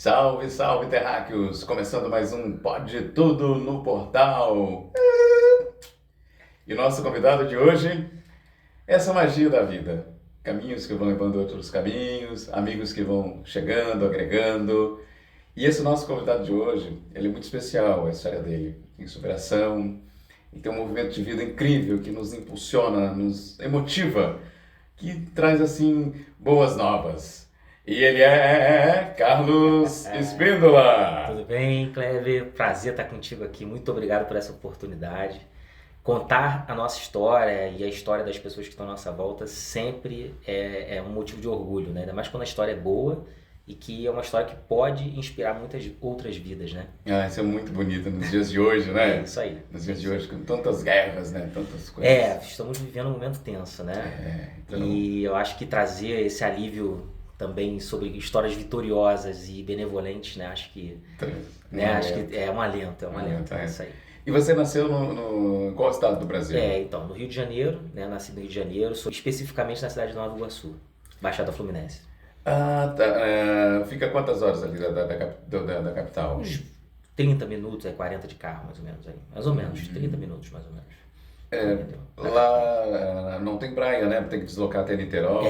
Salve, salve, terráqueos! Começando mais um Pode Tudo no Portal. E nosso convidado de hoje, essa magia da vida. Caminhos que vão levando outros caminhos, amigos que vão chegando, agregando. E esse nosso convidado de hoje, ele é muito especial, a história dele. Tem superação, e tem um movimento de vida incrível que nos impulsiona, nos emotiva, que traz assim boas novas. E ele é Carlos Tudo Espíndola. bem, Clever? Prazer estar contigo aqui. Muito obrigado por essa oportunidade. Contar a nossa história e a história das pessoas que estão à nossa volta sempre é um motivo de orgulho, né? Ainda mais quando a história é boa e que é uma história que pode inspirar muitas outras vidas, né? Isso é muito bonito nos dias de hoje, É né? isso aí. Nos É dias de isso hoje, aí. com tantas guerras, né? Tantas coisas. Estamos vivendo um momento tenso, né? Então, E eu acho que trazer esse alívio também sobre histórias vitoriosas e benevolentes, né? um Acho que alento. é um Um alento, alento, é é. isso aí. E você nasceu em qual estado do Brasil? Então, no Rio de Janeiro, né? Nasci no Rio de Janeiro, sou especificamente na cidade de Nova Iguaçu, Baixada Fluminense. Tá. Fica quantas horas ali da capital? Uns 30 minutos, 40 de carro, mais ou menos aí. Mais ou menos, 30 minutos, mais ou menos. Entendeu? Da capital. Lá não tem praia, né? Tem que deslocar até Niterói.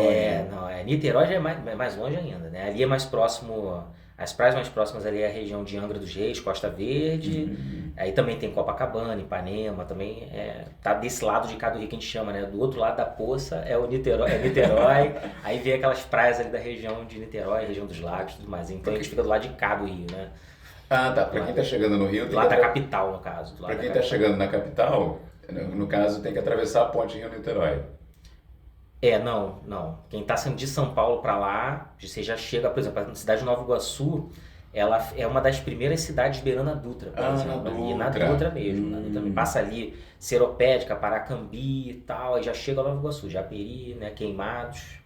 Não, Niterói já é mais longe ainda, né? Ali é mais próximo, as praias mais próximas ali é a região de Angra dos Reis, Costa Verde, aí também tem Copacabana, Ipanema, também tá desse lado de cá do Rio que a gente chama, né? Do outro lado da poça é Niterói, aí vem aquelas praias ali da região de Niterói, região dos lagos e tudo mais. Então a gente fica do lado de cá do Rio, né? Tá. Do Para quem lado, está chegando no Rio, do tem que lado da capital, no caso, do para lado da quem está capital. chegando na capital, no caso, tem que atravessar a ponte Rio-Niterói. Não. Quem tá saindo de São Paulo para lá, você já chega, por exemplo, na cidade de Nova Iguaçu, ela é uma das primeiras cidades beirando a Dutra, por Na exemplo, ali na Dutra. Dutra mesmo, na Dutra mesmo. Passa ali Seropédica, Paracambi e tal, aí já chega a Nova Iguaçu, Japeri, né, Queimados,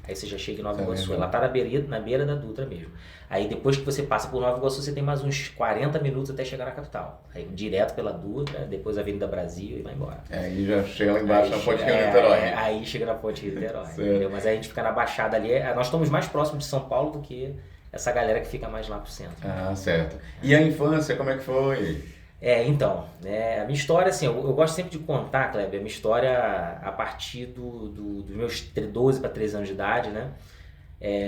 aí você já chega em Nova Tá Iguaçu, vendo? ela tá na beira da Dutra mesmo. Aí depois que você passa por Nova Iguaçu, você tem mais uns 40 minutos até chegar na capital. Aí direto pela Dutra, depois Avenida Brasil e vai embora. Aí já chega lá embaixo Aí na ponte chega, Rio-Niterói. aí chega na Ponte Niterói, Certo. entendeu? Mas aí a gente fica na Baixada ali. Nós estamos mais próximos de São Paulo do que essa galera que fica mais lá pro centro. Certo. E a infância, como é que foi? Então, né, a minha história, assim, eu gosto sempre de contar, Kleber, a minha história a partir dos meus 12 para 13 anos de idade, né?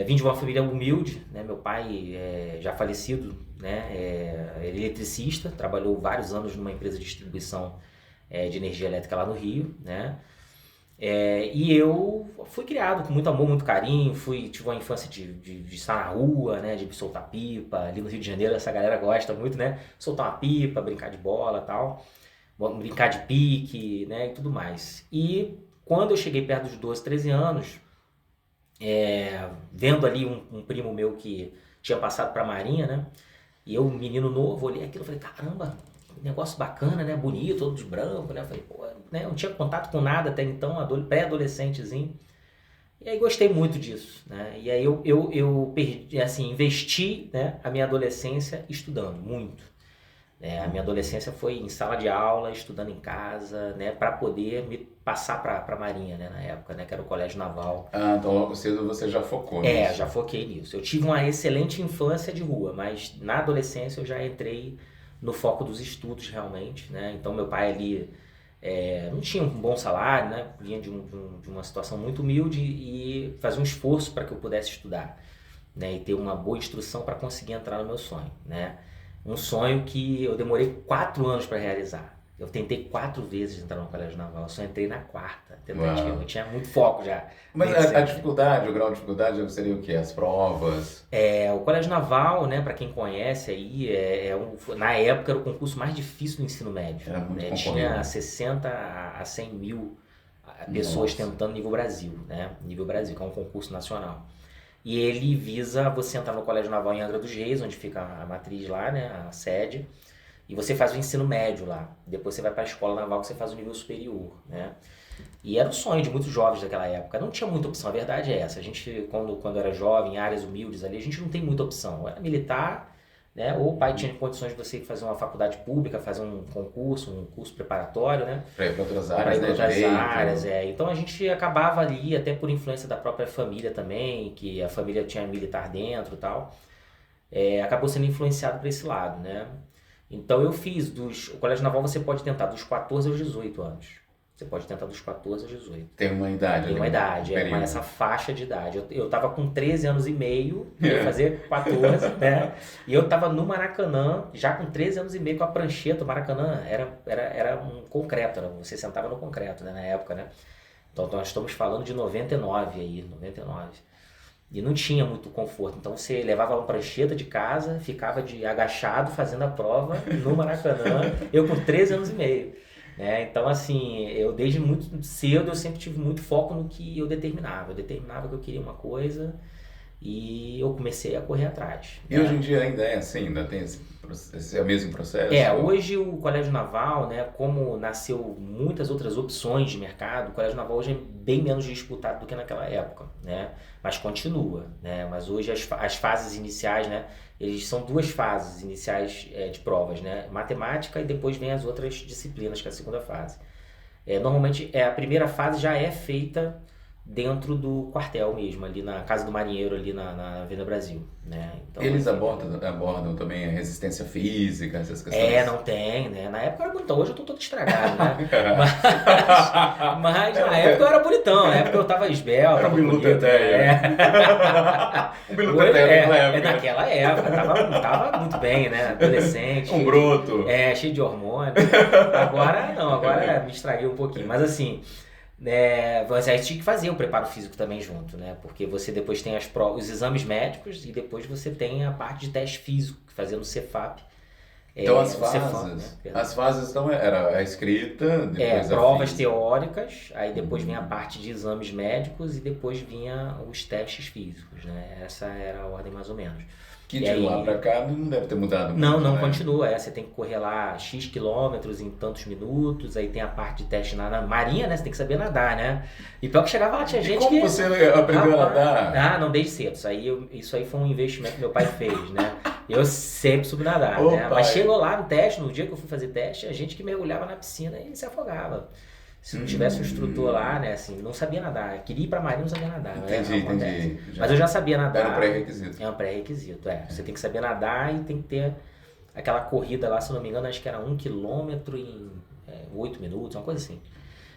Vim de uma família humilde, né? Meu pai já falecido, né? Ele é eletricista, trabalhou vários anos numa empresa de distribuição de energia elétrica lá no Rio, né? E eu fui criado com muito amor, muito carinho, tive uma infância de estar na rua, né, de soltar pipa, ali no Rio de Janeiro essa galera gosta muito, né, soltar uma pipa, brincar de bola e tal, brincar de pique, né, e tudo mais. E quando eu cheguei perto dos 12, 13 anos, vendo ali um primo meu que tinha passado para a Marinha, né, e eu, menino novo, olhei aquilo e falei, caramba, negócio bacana, né? Bonito, todo de branco, né? Eu falei, pô, né? Eu não tinha contato com nada até então, pré-adolescentezinho. E aí gostei muito disso, né? E aí eu perdi, assim, investi, né, a minha adolescência estudando, muito. A minha adolescência foi em sala de aula, estudando em casa, né? Para poder me passar para a Marinha, né? Na época, né? Que era o Colégio Naval. Então logo cedo você já focou nisso. Já foquei nisso. Eu tive uma excelente infância de rua, mas na adolescência eu já entrei no foco dos estudos realmente, né? Então meu pai ali não tinha um bom salário, né? Vinha de uma situação muito humilde e fazia um esforço para que eu pudesse estudar, né? E ter uma boa instrução para conseguir entrar no meu sonho, né? Um sonho que eu demorei 4 anos para realizar. Eu tentei 4 vezes entrar no Colégio Naval, eu só entrei na quarta tentativa. Uau. Eu tinha muito foco já, Mas desde a sempre. dificuldade, o grau de dificuldade seria o quê? As provas? O Colégio Naval, né, para quem conhece aí, na época era o concurso mais difícil do ensino médio, Era muito né? concorrido. Tinha 60 a 100 mil pessoas Nossa. tentando nível Brasil, né? Nível Brasil, que é um concurso nacional. E ele visa você entrar no Colégio Naval em Angra dos Reis, onde fica a matriz lá, né, a sede, e você faz o ensino médio lá. Depois você vai para a escola naval que você faz o nível superior, né? E era o sonho de muitos jovens daquela época. Não tinha muita opção, a verdade é essa. A gente, quando era jovem, em áreas humildes ali, a gente não tem muita opção. Ou era militar, né? Ou o pai tinha condições de você fazer uma faculdade pública, fazer um concurso, um curso preparatório, né? Para ir para outras Para áreas, ir para né? outras áreas. Direito. Então a gente acabava ali, até por influência da própria família também, que a família tinha militar dentro e tal. acabou sendo influenciado para esse lado, né? Então eu fiz o Colégio Naval você pode tentar dos 14 aos 18 anos. Você pode tentar dos 14 aos 18. Tem uma idade. Tem uma idade, período. essa faixa de idade. Eu tava com 13 anos e meio, ia fazer 14, né? E eu tava no Maracanã, já com 13 anos e meio, com a prancheta. O Maracanã era um concreto, né? Você sentava no concreto, né? Na época, né? Então nós estamos falando de 99 aí, 99. E não tinha muito conforto. Então você levava uma prancheta de casa, ficava agachado fazendo a prova no Maracanã, eu com 13 anos e meio. Então, assim, eu desde muito cedo eu sempre tive muito foco no que eu determinava. Eu determinava que eu queria uma coisa e eu comecei a correr atrás. E hoje em dia ainda é assim? Ainda tem esse mesmo processo? Hoje o Colégio Naval, né, como nasceu muitas outras opções de mercado, o Colégio Naval hoje é bem menos disputado do que naquela época, né? Mas continua, né? Mas hoje as fases iniciais, né? Eles são 2 fases iniciais de provas, né? Matemática e depois vem as outras disciplinas, que é a segunda fase. Normalmente a primeira fase já é feita dentro do quartel mesmo, ali na Casa do Marinheiro, ali na Avenida Brasil, né? Então, eles abordam também a resistência física, essas questões? Não tem, né? Na época eu era bonitão, hoje eu tô todo estragado, né? mas na época eu era bonitão, na época eu tava esbelto, tava bonito. Um bilu teté naquela época. Naquela época, tava muito bem, né? Adolescente. Um broto. Cheio de hormônio. Agora não, agora me estraguei um pouquinho, mas assim... Você tinha que fazer o preparo físico também junto, né? Porque você depois tem os exames médicos e depois você tem a parte de teste físico, fazendo o Cefap. Então as fases então era a escrita, depois provas teóricas, aí depois vinha a parte de exames médicos e depois vinha os testes físicos, né? Essa era a ordem mais ou menos. Que de lá pra cá não deve ter mudado muito, Não, né? continua. Você tem que correr lá X quilômetros em tantos minutos, aí tem a parte de teste na marinha, né? Você tem que saber nadar, né? E pior que chegava lá, tinha gente como você aprendeu a nadar? Não, desde cedo. Isso aí foi um investimento que meu pai fez, né? Eu sempre soube nadar, Ô, né? pai. Mas chegou lá no teste, no dia que eu fui fazer teste, a gente que mergulhava na piscina e se afogava. Se não tivesse um instrutor lá, né, assim, não sabia nadar. Queria ir pra marinha, não sabia nadar. Entendi. Mas eu já sabia nadar. Era um pré-requisito. É um pré-requisito, Você tem que saber nadar e tem que ter aquela corrida lá, se não me engano, acho que era 1 quilômetro em 8 minutos, uma coisa assim.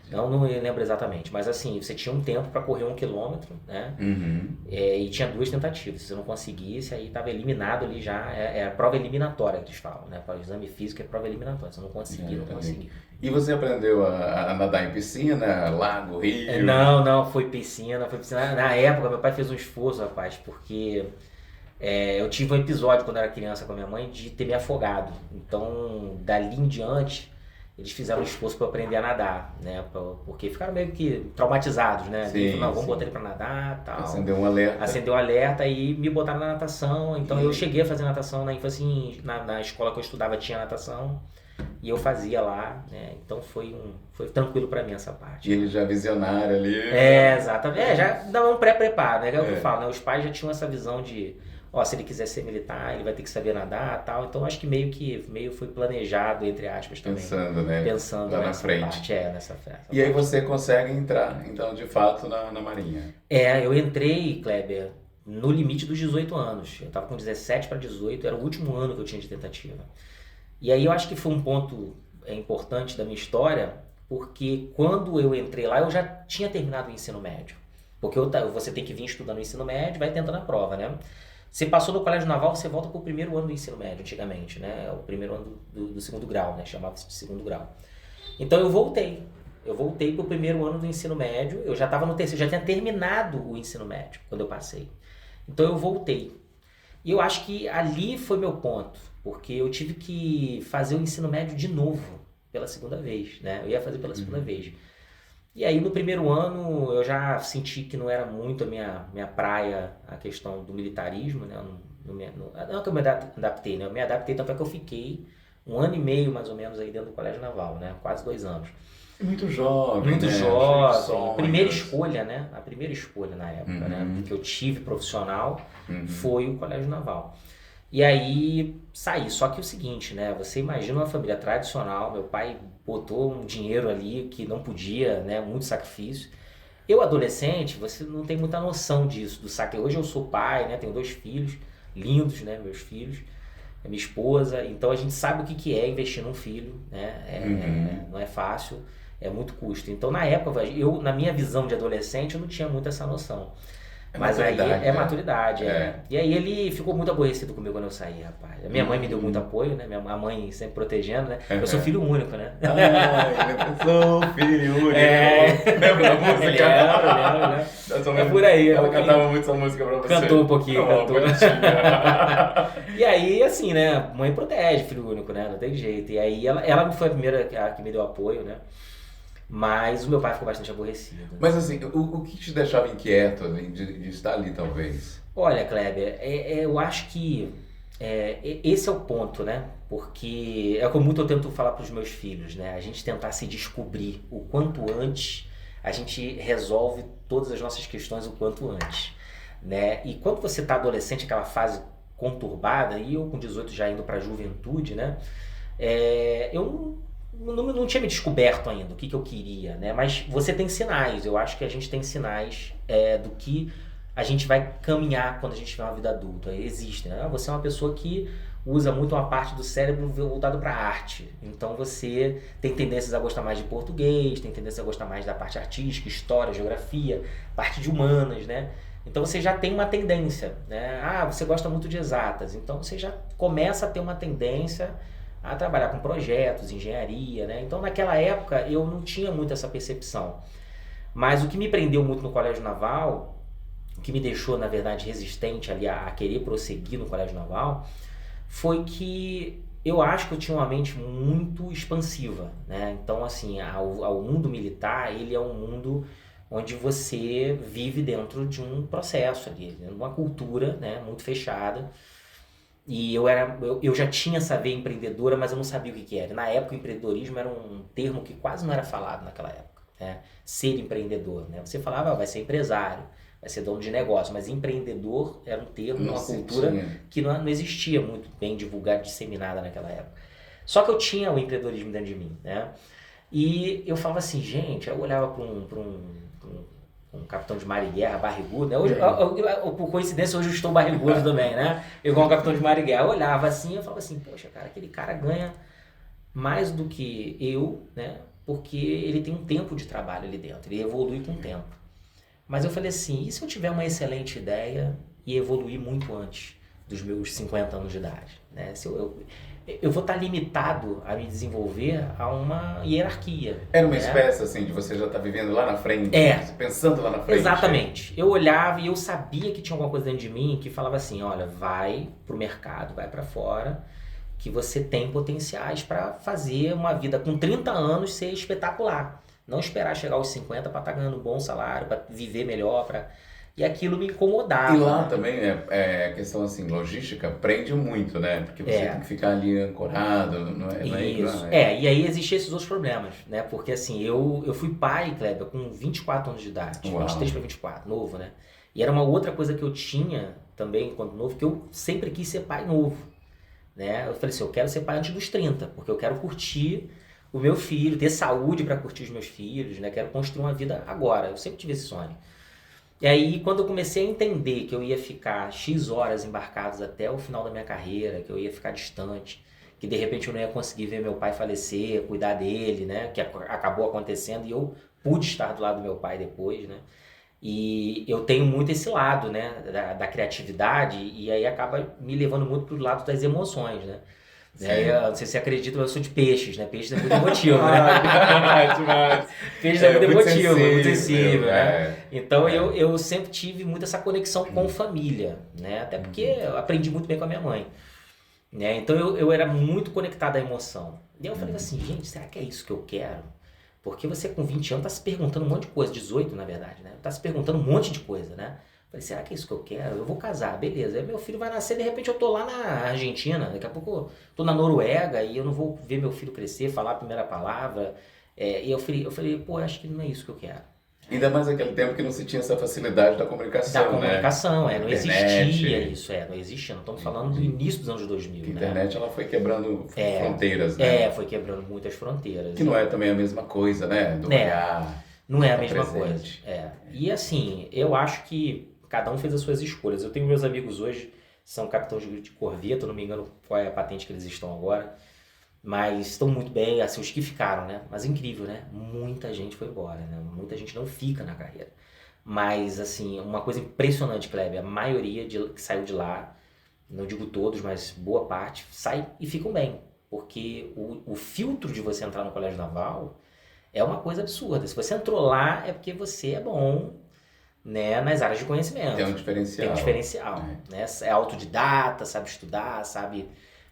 Não lembro exatamente, mas assim, você tinha um tempo para correr 1 quilômetro, né? E tinha 2 tentativas. Se você não conseguisse, aí estava eliminado ali já. É a prova eliminatória que eles falam, né? Para o exame físico é prova eliminatória. Se você não conseguir, não conseguiu. E você aprendeu a nadar em piscina, lago, rio? Não, foi piscina. Na época, meu pai fez um esforço, rapaz, porque eu tive um episódio quando eu era criança com a minha mãe de ter me afogado. Então, dali em diante, eles fizeram um esforço para aprender a nadar, né? Porque ficaram meio que traumatizados, né? Sim, Falaram, vamos botar ele para nadar, tal. Acendeu um alerta. Acendeu um alerta e me botaram na natação. Então eu cheguei a fazer natação na infância, na escola que eu estudava tinha natação e eu fazia lá, né? Então foi tranquilo para mim essa parte. E ele já visionário ali. Exatamente. Já dava um pré-preparo, né? É o que eu falo, né? Os pais já tinham essa visão de se ele quiser ser militar, ele vai ter que saber nadar e tal. Então acho que meio foi planejado, entre aspas, também. Pensando lá na frente. Parte, nessa festa. E aí você consegue entrar, então, de fato, na Marinha. Eu entrei, Kleber, no limite dos 18 anos. Eu tava com 17 para 18, era o último ano que eu tinha de tentativa. E aí eu acho que foi um ponto importante da minha história, porque quando eu entrei lá, eu já tinha terminado o ensino médio. Porque você tem que vir estudando o ensino médio e vai tentando a prova, né? Você passou no Colégio Naval, você volta para o primeiro ano do ensino médio, antigamente, né? O primeiro ano do segundo grau, né? Chamava-se de segundo grau. Então eu voltei para o primeiro ano do ensino médio, eu já estava no terceiro, já tinha terminado o ensino médio quando eu passei. Então eu voltei. E eu acho que ali foi meu ponto, porque eu tive que fazer o ensino médio de novo, pela segunda vez, né? Eu ia fazer pela segunda vez. E aí no primeiro ano eu já senti que não era muito a minha praia a questão do militarismo, né? Não que eu me adaptei, né? Eu me adaptei, tanto é que eu fiquei 1 ano e meio mais ou menos aí dentro do Colégio Naval, né? Quase 2 anos. Muito jovem, Muito né? jovem. Primeira escolha, né? A primeira escolha na época, né? Que eu tive profissional foi o Colégio Naval. E aí saí, só que o seguinte, né? Você imagina uma família tradicional, meu pai botou um dinheiro ali que não podia, né? Muito sacrifício. Eu, adolescente, você não tem muita noção disso, do sacrifício. Hoje eu sou pai, né? Tenho 2 filhos lindos, né, meus filhos, minha esposa, então a gente sabe o que é investir num filho, né, não é fácil, é muito custo. Então na época, na minha visão de adolescente, eu não tinha muito essa noção. Mas aí é maturidade, E aí ele ficou muito aborrecido comigo quando eu saí, rapaz. A minha mãe me deu muito apoio, né? A mãe sempre protegendo, né? Eu sou filho único, né? Eu sou filho único. Lembra da música? Lembro. É por aí. Ela cantava muito essa música pra você. Cantou um pouquinho, cantou. E aí, assim, né? Mãe protege filho único, né? Não tem jeito. E aí ela não foi a primeira que me deu apoio, né? Mas o meu pai ficou bastante aborrecido. Mas assim, o que te deixava inquieto de estar ali, talvez? Olha, Kleber, eu acho que esse é o ponto, né? Porque é como muito eu tento falar para os meus filhos, né? A gente tentar se descobrir o quanto antes, a gente resolve todas as nossas questões o quanto antes, né? E quando você está adolescente, aquela fase conturbada, e eu com 18 já indo para a juventude, né? Eu não tinha me descoberto ainda o que eu queria, né? Mas você tem sinais, eu acho que a gente tem sinais do que a gente vai caminhar quando a gente tiver uma vida adulta. Existem, né? Você é uma pessoa que usa muito uma parte do cérebro voltado para a arte. Então você tem tendências a gostar mais de português, tem tendência a gostar mais da parte artística, história, geografia, parte de humanas, né? Então você já tem uma tendência, né? Você gosta muito de exatas, então você já começa a ter uma tendência a trabalhar com projetos, engenharia, né? Então naquela época eu não tinha muito essa percepção. Mas o que me prendeu muito no Colégio Naval, o que me deixou, na verdade, resistente ali a querer prosseguir no Colégio Naval, foi que eu acho que eu tinha uma mente muito expansiva, né? Então, assim, ao mundo militar, ele é um mundo onde você vive dentro de um processo ali, de uma cultura, né, muito fechada. E eu já tinha essa veia empreendedora, mas eu não sabia o que era. Na época, o empreendedorismo era um termo que quase não era falado naquela época, né? Ser empreendedor, né? Você falava, vai ser empresário, vai ser dono de negócio, mas empreendedor era um termo, uma cultura que não existia muito bem divulgada, disseminada naquela época. Só que eu tinha o empreendedorismo dentro de mim, né? E eu falava assim, gente, eu olhava para um capitão de mar e guerra barrigudo, né? Hoje, por coincidência, hoje eu estou barrigudo também, né? Igual um capitão de mar e guerra. Eu olhava assim, eu falava assim, poxa, cara, aquele cara ganha mais do que eu, né? Porque ele tem um tempo de trabalho ali dentro, ele evolui com o tempo. Mas eu falei assim, e se eu tiver uma excelente ideia e evoluir muito antes dos meus 50 anos de idade, né? Se eu vou estar limitado a me desenvolver a uma hierarquia. Era uma espécie assim de você já estar vivendo lá na frente, pensando lá na frente. Exatamente. Eu olhava e eu sabia que tinha alguma coisa dentro de mim que falava assim, olha, vai pro mercado, vai para fora, que você tem potenciais para fazer uma vida com 30 anos ser espetacular. Não esperar chegar aos 50 para estar ganhando um bom salário, para viver melhor, E aquilo me incomodava. E lá também, a questão assim, logística prende muito, né? Porque você tem que ficar ali ancorado, não é? Isso. E aí existem esses outros problemas, né? Porque assim, eu fui pai, Kleber, com 24 anos de idade. 23 para 24, novo, né? E era uma outra coisa que eu tinha também, enquanto novo, que eu sempre quis ser pai novo, né? Eu falei assim, eu quero ser pai antes dos 30, porque eu quero curtir o meu filho, ter saúde para curtir os meus filhos, né? Quero construir uma vida agora. Eu sempre tive esse sonho. E aí, quando eu comecei a entender que eu ia ficar X horas embarcados até o final da minha carreira, que eu ia ficar distante, que de repente eu não ia conseguir ver meu pai falecer, cuidar dele, né? Que acabou acontecendo e eu pude estar do lado do meu pai depois, né? E eu tenho muito esse lado, né? Da criatividade e aí acaba me levando muito pro lado das emoções, né? Eu não sei se você acredita, mas eu sou de peixes, né? Peixes é muito emotivo, né? Demais. Peixes é muito emotivo, muito sensível, né? né? Então eu sempre tive muito essa conexão com família, né? Até porque eu aprendi muito bem com a minha mãe, né? Então eu era muito conectado à emoção. E aí eu falei assim, gente, será que é isso que eu quero? Porque você com 20 anos tá se perguntando um monte de coisa, 18 na verdade, né? Tá se perguntando um monte de coisa, né? Falei, será que é isso que eu quero? Eu vou casar, beleza. Aí meu filho vai nascer, de repente eu tô lá na Argentina, daqui a pouco eu tô na Noruega e eu não vou ver meu filho crescer, falar a primeira palavra. E eu falei, pô, acho que não é isso que eu quero. Ainda mais naquele tempo que não se tinha essa facilidade da comunicação, Da comunicação, né? Não existia isso, não existia. Não estamos falando do início dos anos 2000, A internet, ela foi quebrando fronteiras, né? Foi quebrando muitas fronteiras. Que não é também a mesma coisa, né? Do olhar. Não é a mesma coisa. E assim, eu acho que cada um fez as suas escolhas. Eu tenho meus amigos hoje, são capitães de corveta, não me engano qual é a patente que eles estão agora, mas estão muito bem, assim, os que ficaram, né? Mas incrível, né? Muita gente foi embora, né? Muita gente não fica na carreira. Mas, assim, uma coisa impressionante, Kleber, a maioria que saiu de lá, não digo todos, mas boa parte, sai e ficam bem. Porque o filtro de você entrar no Colégio Naval é uma coisa absurda. Se você entrou lá, é porque você é bom, né, nas áreas de conhecimento. Tem um diferencial. Tem um diferencial, né? É autodidata, sabe estudar, sabe,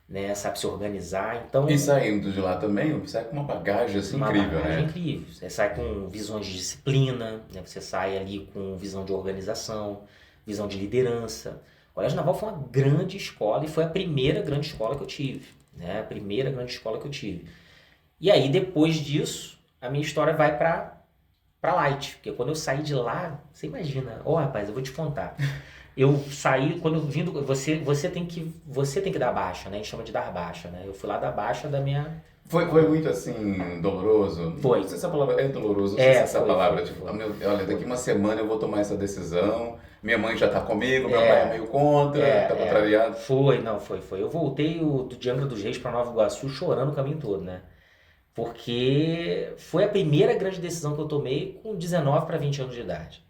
né, sabe se organizar. Então, E saindo de lá também, você sai com uma bagagem assim incrível, bagagem né? incrível. Você sai com visões de disciplina, né? Você sai ali com visão de organização, visão de liderança. O Colégio Naval foi uma grande escola e foi a primeira grande escola que eu tive, né? A primeira grande escola que eu tive. E aí, depois disso, a minha história vai para Light, porque quando eu saí de lá, você imagina, rapaz, eu vou te contar. Eu saí, quando eu vindo, você tem que dar baixa, né? A gente chama de dar baixa, né? Eu fui lá dar baixa da minha... Foi muito assim, doloroso? Foi. Não sei se essa palavra é doloroso, não sei se essa foi, palavra, foi. tipo, olha, daqui uma semana eu vou tomar essa decisão, minha mãe já tá comigo, meu pai é meio contra, tá contrariado. Foi. Eu voltei de Angra dos Reis para Nova Iguaçu chorando o caminho todo, né? Porque foi a primeira grande decisão que eu tomei com 19 para 20 anos de idade,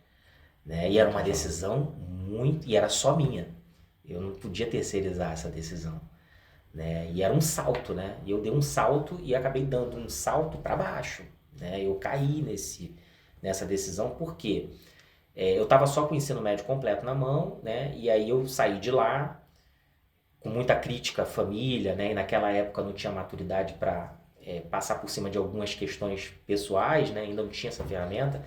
né? E era uma decisão e era só minha. Eu não podia terceirizar essa decisão, né? E era um salto, né? E eu dei um salto e acabei dando um salto para baixo, né? Eu caí nessa decisão porque eu estava só com o ensino médio completo na mão, né? E aí eu saí de lá com muita crítica à família, né? E naquela época não tinha maturidade para passar por cima de algumas questões pessoais, né? Ainda não tinha essa ferramenta,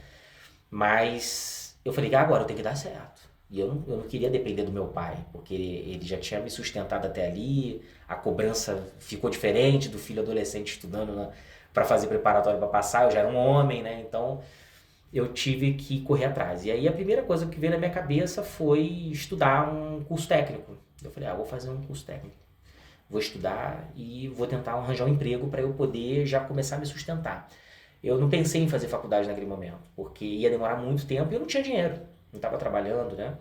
mas eu falei que agora eu tenho que dar certo. E eu não queria depender do meu pai, porque ele já tinha me sustentado até ali, a cobrança ficou diferente do filho adolescente estudando para fazer preparatório para passar, eu já era um homem, né? Então eu tive que correr atrás. E aí a primeira coisa que veio na minha cabeça foi estudar um curso técnico. Eu falei, vou fazer um curso técnico. Vou estudar e vou tentar arranjar um emprego para eu poder já começar a me sustentar. Eu não pensei em fazer faculdade naquele momento, porque ia demorar muito tempo e eu não tinha dinheiro, não estava trabalhando, né?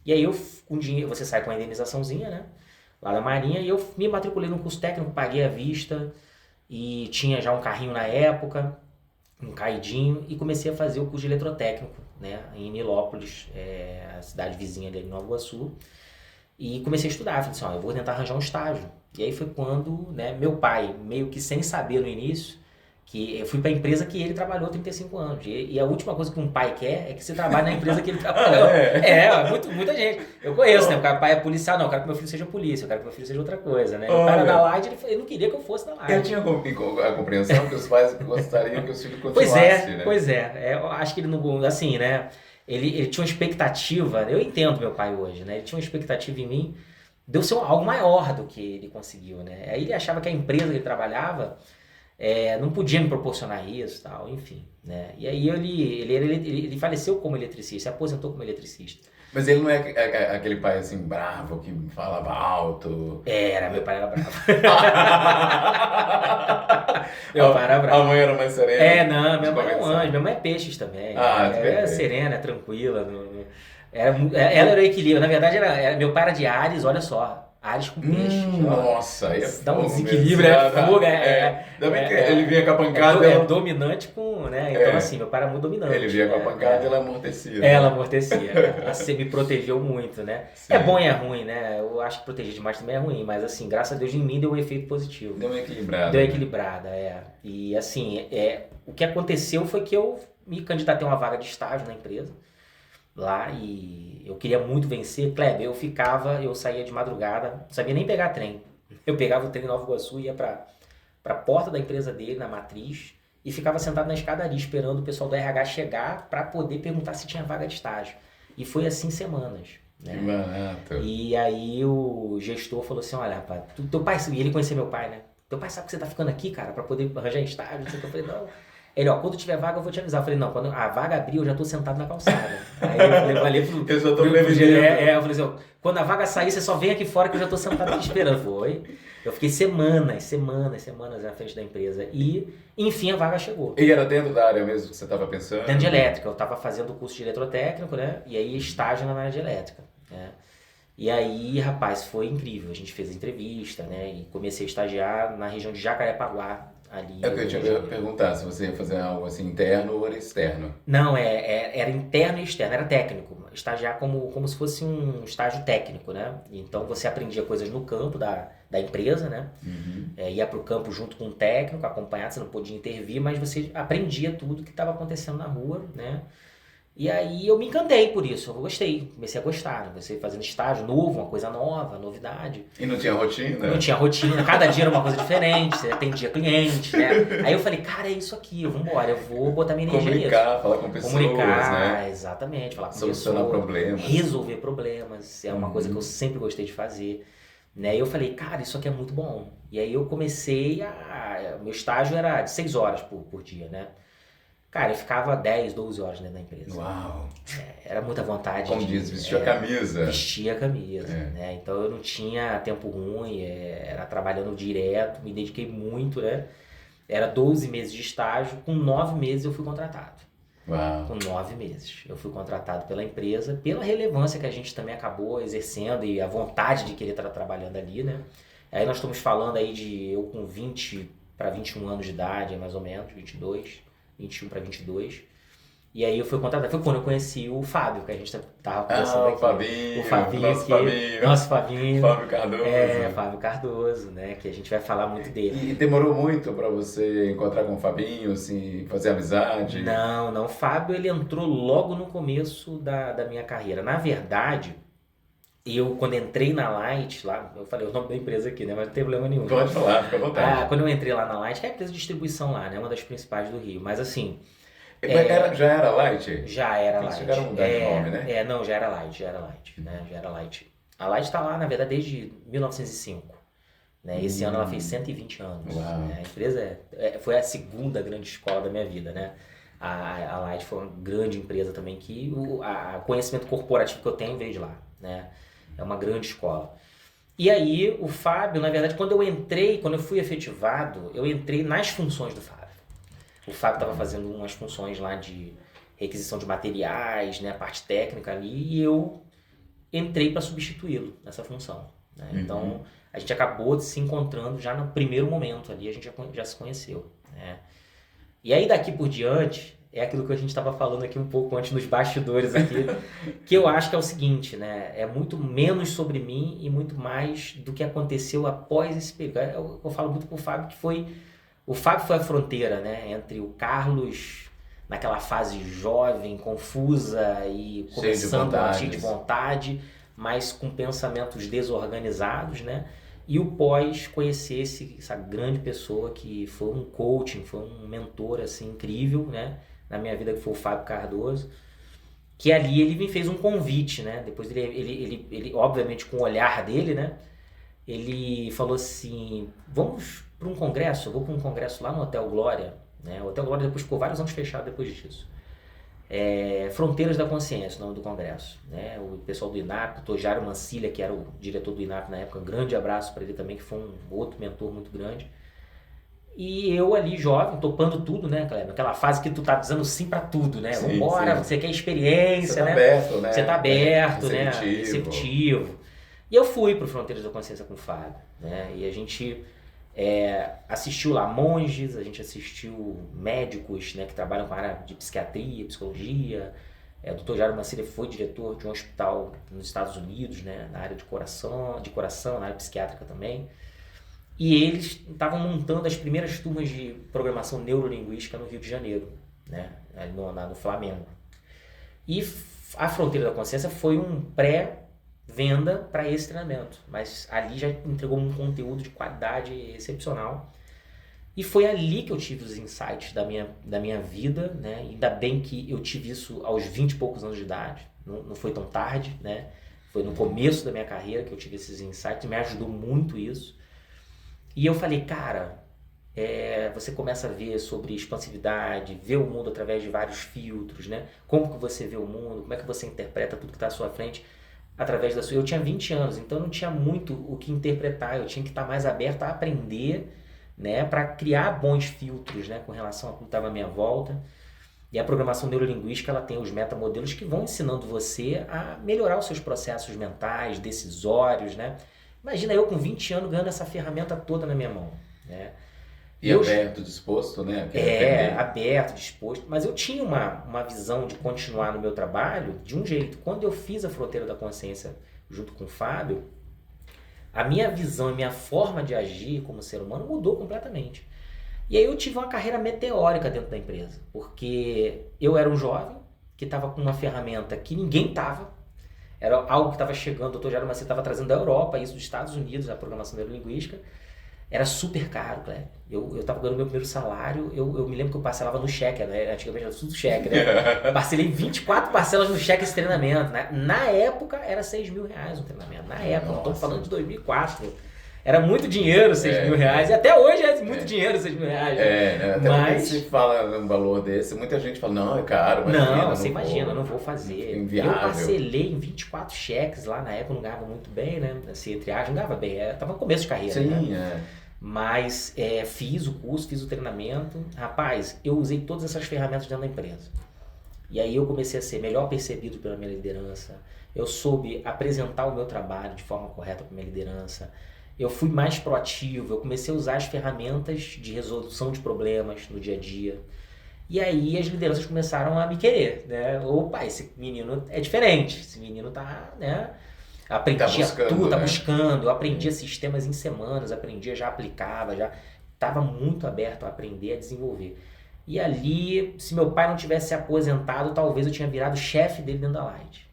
E aí com dinheiro, você sai com a indenizaçãozinha, né? Lá da Marinha, e eu me matriculei num curso técnico, paguei à vista e tinha já um carrinho na época, um caidinho, e comecei a fazer o curso de eletrotécnico, né? Em Nilópolis, a cidade vizinha ali em Nova Iguaçu. E comecei a estudar, falei assim, eu vou tentar arranjar um estágio. E aí foi quando, né, meu pai, meio que sem saber no início, que eu fui para a empresa que ele trabalhou 35 anos. E a última coisa que um pai quer é que você trabalhe na empresa que ele trabalhou. Muita gente. Eu conheço, né? O pai é policial, não, eu quero que meu filho seja polícia, eu quero que meu filho seja outra coisa, né? O cara da Light, ele não queria que eu fosse da Light. Eu tinha a compreensão que os pais gostariam que os filhos continuassem, né? Pois é. Eu acho que ele não, assim, né? Ele tinha uma expectativa, eu entendo meu pai hoje, né? Ele tinha uma expectativa em mim, deu ser algo maior do que ele conseguiu, né? Aí ele achava que a empresa que ele trabalhava não podia me proporcionar isso, tal, enfim, né? E aí ele faleceu como eletricista, se aposentou como eletricista. Mas ele não é aquele pai assim bravo que falava alto? Meu pai era bravo. Meu pai era bravo. A mãe era mais serena? Não, minha mãe é um anjo, minha mãe é peixes também. É serena, é tranquila. Ela era o equilíbrio. Na verdade, meu pai era de Áries, olha só. Áries com peixe. Nossa, aí é dá um desequilíbrio, é fogo. Ele vinha com a pancada. É dominante com, né? Então, assim, meu pai era muito dominante. Ele vinha com a pancada e ela amortecia. Ela amortecia. Ela me protegeu muito, né? Sim. É bom e é ruim, né? Eu acho que proteger demais também é ruim, mas, assim, graças a Deus, em mim deu um efeito positivo. Deu uma equilibrada. Deu uma equilibrada, E, assim, o que aconteceu foi que eu me candidatei a uma vaga de estágio na empresa lá e eu queria muito vencer. Kleber, eu saía de madrugada, não sabia nem pegar trem. Eu pegava o trem em Nova Iguaçu, ia pra porta da empresa dele, na matriz, e ficava sentado na escadaria esperando o pessoal do RH chegar para poder perguntar se tinha vaga de estágio. E foi assim semanas, né? Barato. E aí o gestor falou assim, olha, rapaz, teu pai, e ele conhecia meu pai, né? Teu pai sabe que você tá ficando aqui, cara, para poder arranjar estágio, não sei o que. Eu falei, não. Ele, quando tiver vaga eu vou te avisar. Eu falei, não, quando a vaga abrir eu já tô sentado na calçada. Aí eu falei pro eu já tô prevenindo. Eu falei assim, quando a vaga sair você só vem aqui fora que eu já tô sentado aqui esperando. Foi. Eu fiquei semanas na frente da empresa e, enfim, a vaga chegou. E era dentro da área mesmo que você estava pensando? Dentro de elétrica. Eu estava fazendo o curso de eletrotécnico, né? E aí estágio na área de elétrica, né? E aí, rapaz, foi incrível. A gente fez a entrevista, né? E comecei a estagiar na região de Jacarepaguá, ali É o no que eu Rio tinha de que Janeiro. perguntar, se você ia fazer algo assim interno ou era externo. Não, era interno e externo, era técnico. Estagiar como se fosse um estágio técnico, né? Então você aprendia coisas no campo da empresa, né? Uhum. Ia para o campo junto com um técnico, acompanhado, você não podia intervir, mas você aprendia tudo que estava acontecendo na rua, né? E aí eu me encantei por isso, eu gostei, comecei a gostar, né? Comecei fazendo estágio novo, uma coisa nova, novidade. E não tinha Não rotina? tinha rotina, cada dia era uma coisa diferente, você atendia cliente, né? Aí eu falei, cara, é isso aqui, vambora, eu vou botar minha energia nisso. Comunicar, falar com pessoas, Comunicar, né? exatamente, falar com Solucionar pessoas, problemas. resolver problemas, é uma coisa que eu Uhum. sempre gostei de fazer, né? E eu falei, cara, isso aqui é muito bom. E aí eu comecei meu estágio era de 6 horas por dia, né? Cara, eu ficava 10, 12 horas dentro da empresa. Uau! Era muita vontade Como diz, vestiu a camisa. vestir a camisa, É. né? Então eu não tinha tempo ruim, era trabalhando direto, me dediquei muito, né? Era 12 meses de estágio, com 9 meses eu fui contratado. Uau! Com 9 meses. Eu fui contratado pela empresa, pela relevância que a gente também acabou exercendo e a vontade de querer estar trabalhando ali, né? Aí nós estamos falando aí de eu com 20 para 21 anos de idade, mais ou menos, 22, 21 para 22. E aí eu fui contratado. Foi quando eu conheci o Fábio, que a gente tava conversando Ah, o aqui. Fabinho, O Fabinho, nosso Fabinho, nosso Fabinho. Fábio Cardoso. Fábio Cardoso, né? Que a gente vai falar muito dele. E demorou muito para você encontrar com o Fabinho, assim, fazer amizade? Não. O Fábio, ele entrou logo no começo da minha carreira. Na verdade, eu, quando entrei na Light, lá, eu falei o nome da empresa aqui, né? Mas não tem problema nenhum. Pode falar, fica à vontade. Quando eu entrei lá na Light, que é a empresa de distribuição lá, né? Uma das principais do Rio. Mas assim, Já era light? já era Eles Light. chegaram a mudar de nome, né? Não, já era Light, né? Já era Light. A Light está lá, na verdade, desde 1905. Né? Esse ano ela fez 120 anos. Uau. Né? A empresa foi a segunda grande escola da minha vida, né? A Light foi uma grande empresa também que o conhecimento corporativo que eu tenho veio de lá, né? É uma grande escola. E aí o Fábio, na verdade, quando eu fui efetivado, eu entrei nas funções do Fábio. O Fábio estava fazendo umas funções lá de requisição de materiais, né, a parte técnica ali, e eu entrei para substituí-lo nessa função. Né? Então, a gente acabou se encontrando já no primeiro momento ali, a gente já se conheceu. Né? E aí, daqui por diante, é aquilo que a gente estava falando aqui um pouco antes nos bastidores aqui, que eu acho que é o seguinte, né? É muito menos sobre mim e muito mais do que aconteceu após esse período. Eu falo muito com o Fábio o Fábio foi a fronteira, né, entre o Carlos naquela fase jovem, confusa e começando cheio de vontade, mas com pensamentos desorganizados, né? E o pós conhecer essa grande pessoa que foi um coaching, foi um mentor assim incrível, né, na minha vida, que foi o Fábio Cardoso, que ali ele me fez um convite, né? Depois ele obviamente com o olhar dele, né? Ele falou assim, vamos para um congresso, eu vou para um congresso lá no Hotel Glória, né? O Hotel Glória depois ficou vários anos fechado depois disso. Fronteiras da Consciência, o nome do congresso, né? O pessoal do INAP, o Tojaro Mancilha, que era o diretor do INAP na época, um grande abraço para ele também, que foi um outro mentor muito grande. E eu ali, jovem, topando tudo, né, Kleber? Aquela fase que tu tá dizendo sim pra tudo, né? Sim, Vambora, sim. você quer experiência, Você tá né? aberto, né? Você tá aberto, né? Receptivo. Receptivo. E eu fui pro Fronteiras da Consciência com o Fábio, né? E a gente assistiu lá monges, a gente assistiu médicos, né, que trabalham com a área de psiquiatria, psicologia. O Dr. Jairo Mancilha foi diretor de um hospital nos Estados Unidos, né, na área de coração, na área psiquiátrica também. E eles estavam montando as primeiras turmas de programação neurolinguística no Rio de Janeiro, né, ali no Flamengo. E a Fronteira da Consciência foi um pré-venda para esse treinamento, mas ali já entregou um conteúdo de qualidade excepcional. E foi ali que eu tive os insights da minha vida, né? Ainda bem que eu tive isso aos 20 e poucos anos de idade, não foi tão tarde, né? Foi no começo da minha carreira que eu tive esses insights, me ajudou muito isso. E eu falei, cara, você começa a ver sobre expansividade, ver o mundo através de vários filtros, né? Como que você vê o mundo, como é que você interpreta tudo que está à sua frente através da sua... Eu tinha 20 anos, então não tinha muito o que interpretar, eu tinha que estar mais aberto a aprender, né? Para criar bons filtros, né? Com relação a tudo que estava à minha volta. E a programação neurolinguística, ela tem os metamodelos que vão ensinando você a melhorar os seus processos mentais, decisórios, né? Imagina eu com 20 anos ganhando essa ferramenta toda na minha mão, né? E aberto, disposto, né? Aberto, disposto. Mas eu tinha uma visão de continuar no meu trabalho de um jeito. Quando eu fiz a Fronteira da Consciência junto com o Fábio, a minha visão e minha forma de agir como ser humano mudou completamente. E aí eu tive uma carreira meteórica dentro da empresa, porque eu era um jovem que estava com uma ferramenta que ninguém estava, era algo que estava chegando, o Dr. Jairo Macedo estava trazendo da Europa, isso dos Estados Unidos, a programação neurolinguística, era super caro, Cleber. Eu estava ganhando meu primeiro salário, eu me lembro que eu parcelava no cheque, né? Antigamente era tudo cheque, né? Parcelei 24 parcelas no cheque esse treinamento, né? Na época era R$6.000 o treinamento, na época, estou falando de 2004. Era muito dinheiro, R$6.000, e até hoje é muito dinheiro, R$6.000. Até mas se fala um valor desse, muita gente fala, não, é caro, não, você imagina, eu não vou fazer. Inviável. Eu parcelei em 24 cheques lá, na época eu não ganhava muito bem, né? Assim, entre aspas, não ganhava bem, tava no começo de carreira, Sim, né? Mas fiz o curso, fiz o treinamento. Rapaz, eu usei todas essas ferramentas dentro da empresa. E aí eu comecei a ser melhor percebido pela minha liderança. Eu soube apresentar o meu trabalho de forma correta para minha liderança. Eu fui mais proativo, eu comecei a usar as ferramentas de resolução de problemas no dia a dia. E aí as lideranças começaram a me querer, né? Opa, esse menino é diferente, esse menino tá, né? Aprendia tudo, tá buscando. Eu aprendia sistemas em semanas, aprendia, já aplicava, já estava muito aberto a aprender, a desenvolver. E ali, se meu pai não tivesse se aposentado, talvez eu tinha virado chefe dele dentro da Light.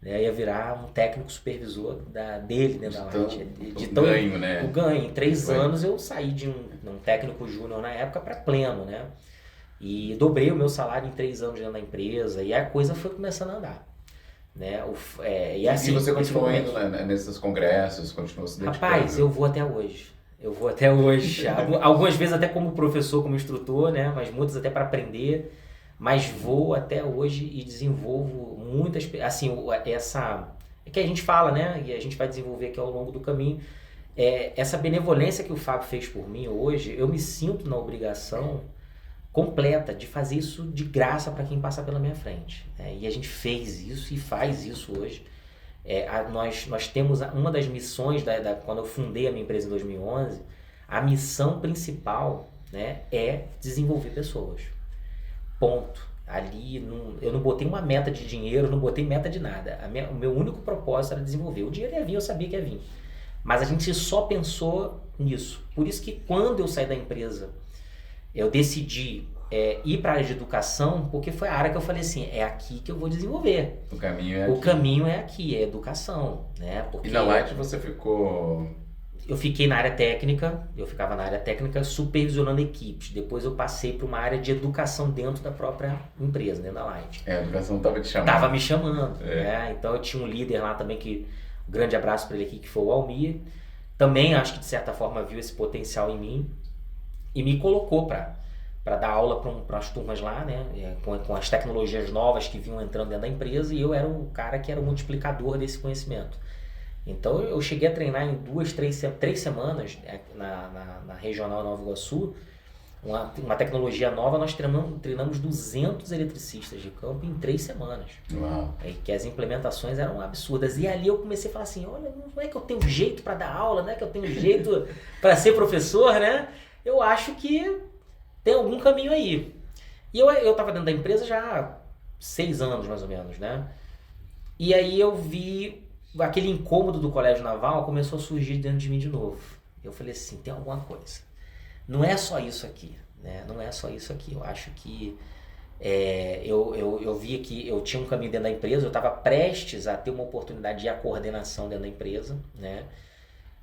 Ia virar um técnico supervisor dele dentro da Light. Ganho, né? O ganho. Em 3 anos eu saí de um técnico júnior na época para pleno, né? E dobrei o meu salário em 3 anos dentro da empresa e a coisa foi começando a andar. Né? E assim, você continuou indo nesses congressos, continuou se dedicando? Rapaz, eu vou até hoje. Algumas vezes até como professor, como instrutor, né? Mas muitas até para aprender. Mas vou até hoje e desenvolvo muitas... Assim, essa... É que a gente fala, né? E a gente vai desenvolver aqui ao longo do caminho. Essa benevolência que o Fábio fez por mim hoje, eu me sinto na obrigação completa de fazer isso de graça para quem passa pela minha frente. E a gente fez isso e faz isso hoje. Nós temos uma das missões, quando eu fundei a minha empresa em 2011, a missão principal, né, é desenvolver pessoas. Ponto. Ali, eu não botei uma meta de dinheiro, não botei meta de nada. O meu único propósito era desenvolver. O dinheiro ia vir, eu sabia que ia vir. Mas a gente só pensou nisso. Por isso que quando eu saí da empresa, eu decidi ir para a área de educação, porque foi a área que eu falei assim, é aqui que eu vou desenvolver. O caminho é aqui, é educação. Né? Porque e na Light você ficou... Eu fiquei na área técnica, eu ficava na área técnica supervisionando equipes. Depois eu passei para uma área de educação dentro da própria empresa, dentro da Light. A educação estava te chamando. Estava me chamando. Né? Então eu tinha um líder lá também, um grande abraço para ele aqui, que foi o Almir. Também acho que de certa forma viu esse potencial em mim e me colocou para dar aula para as turmas lá, né? Com as tecnologias novas que vinham entrando dentro da empresa, e eu era o cara que era o multiplicador desse conhecimento. Então eu cheguei a treinar em 3 semanas na Regional Nova Iguaçu, uma tecnologia nova. Nós treinamos 200 eletricistas de campo em 3 semanas. Uau. Que as implementações eram absurdas. E ali eu comecei a falar assim, olha, não é que eu tenho jeito para dar aula, não é que eu tenho jeito para ser professor, né? Eu acho que tem algum caminho aí. E eu estava dentro da empresa já há 6 anos, mais ou menos, né? E aí eu vi... Aquele incômodo do colégio naval começou a surgir dentro de mim de novo. Eu falei assim, tem alguma coisa. Não é só isso aqui, né? Não é só isso aqui. Eu acho que eu via que eu tinha um caminho dentro da empresa, eu estava prestes a ter uma oportunidade de ir à coordenação dentro da empresa, né?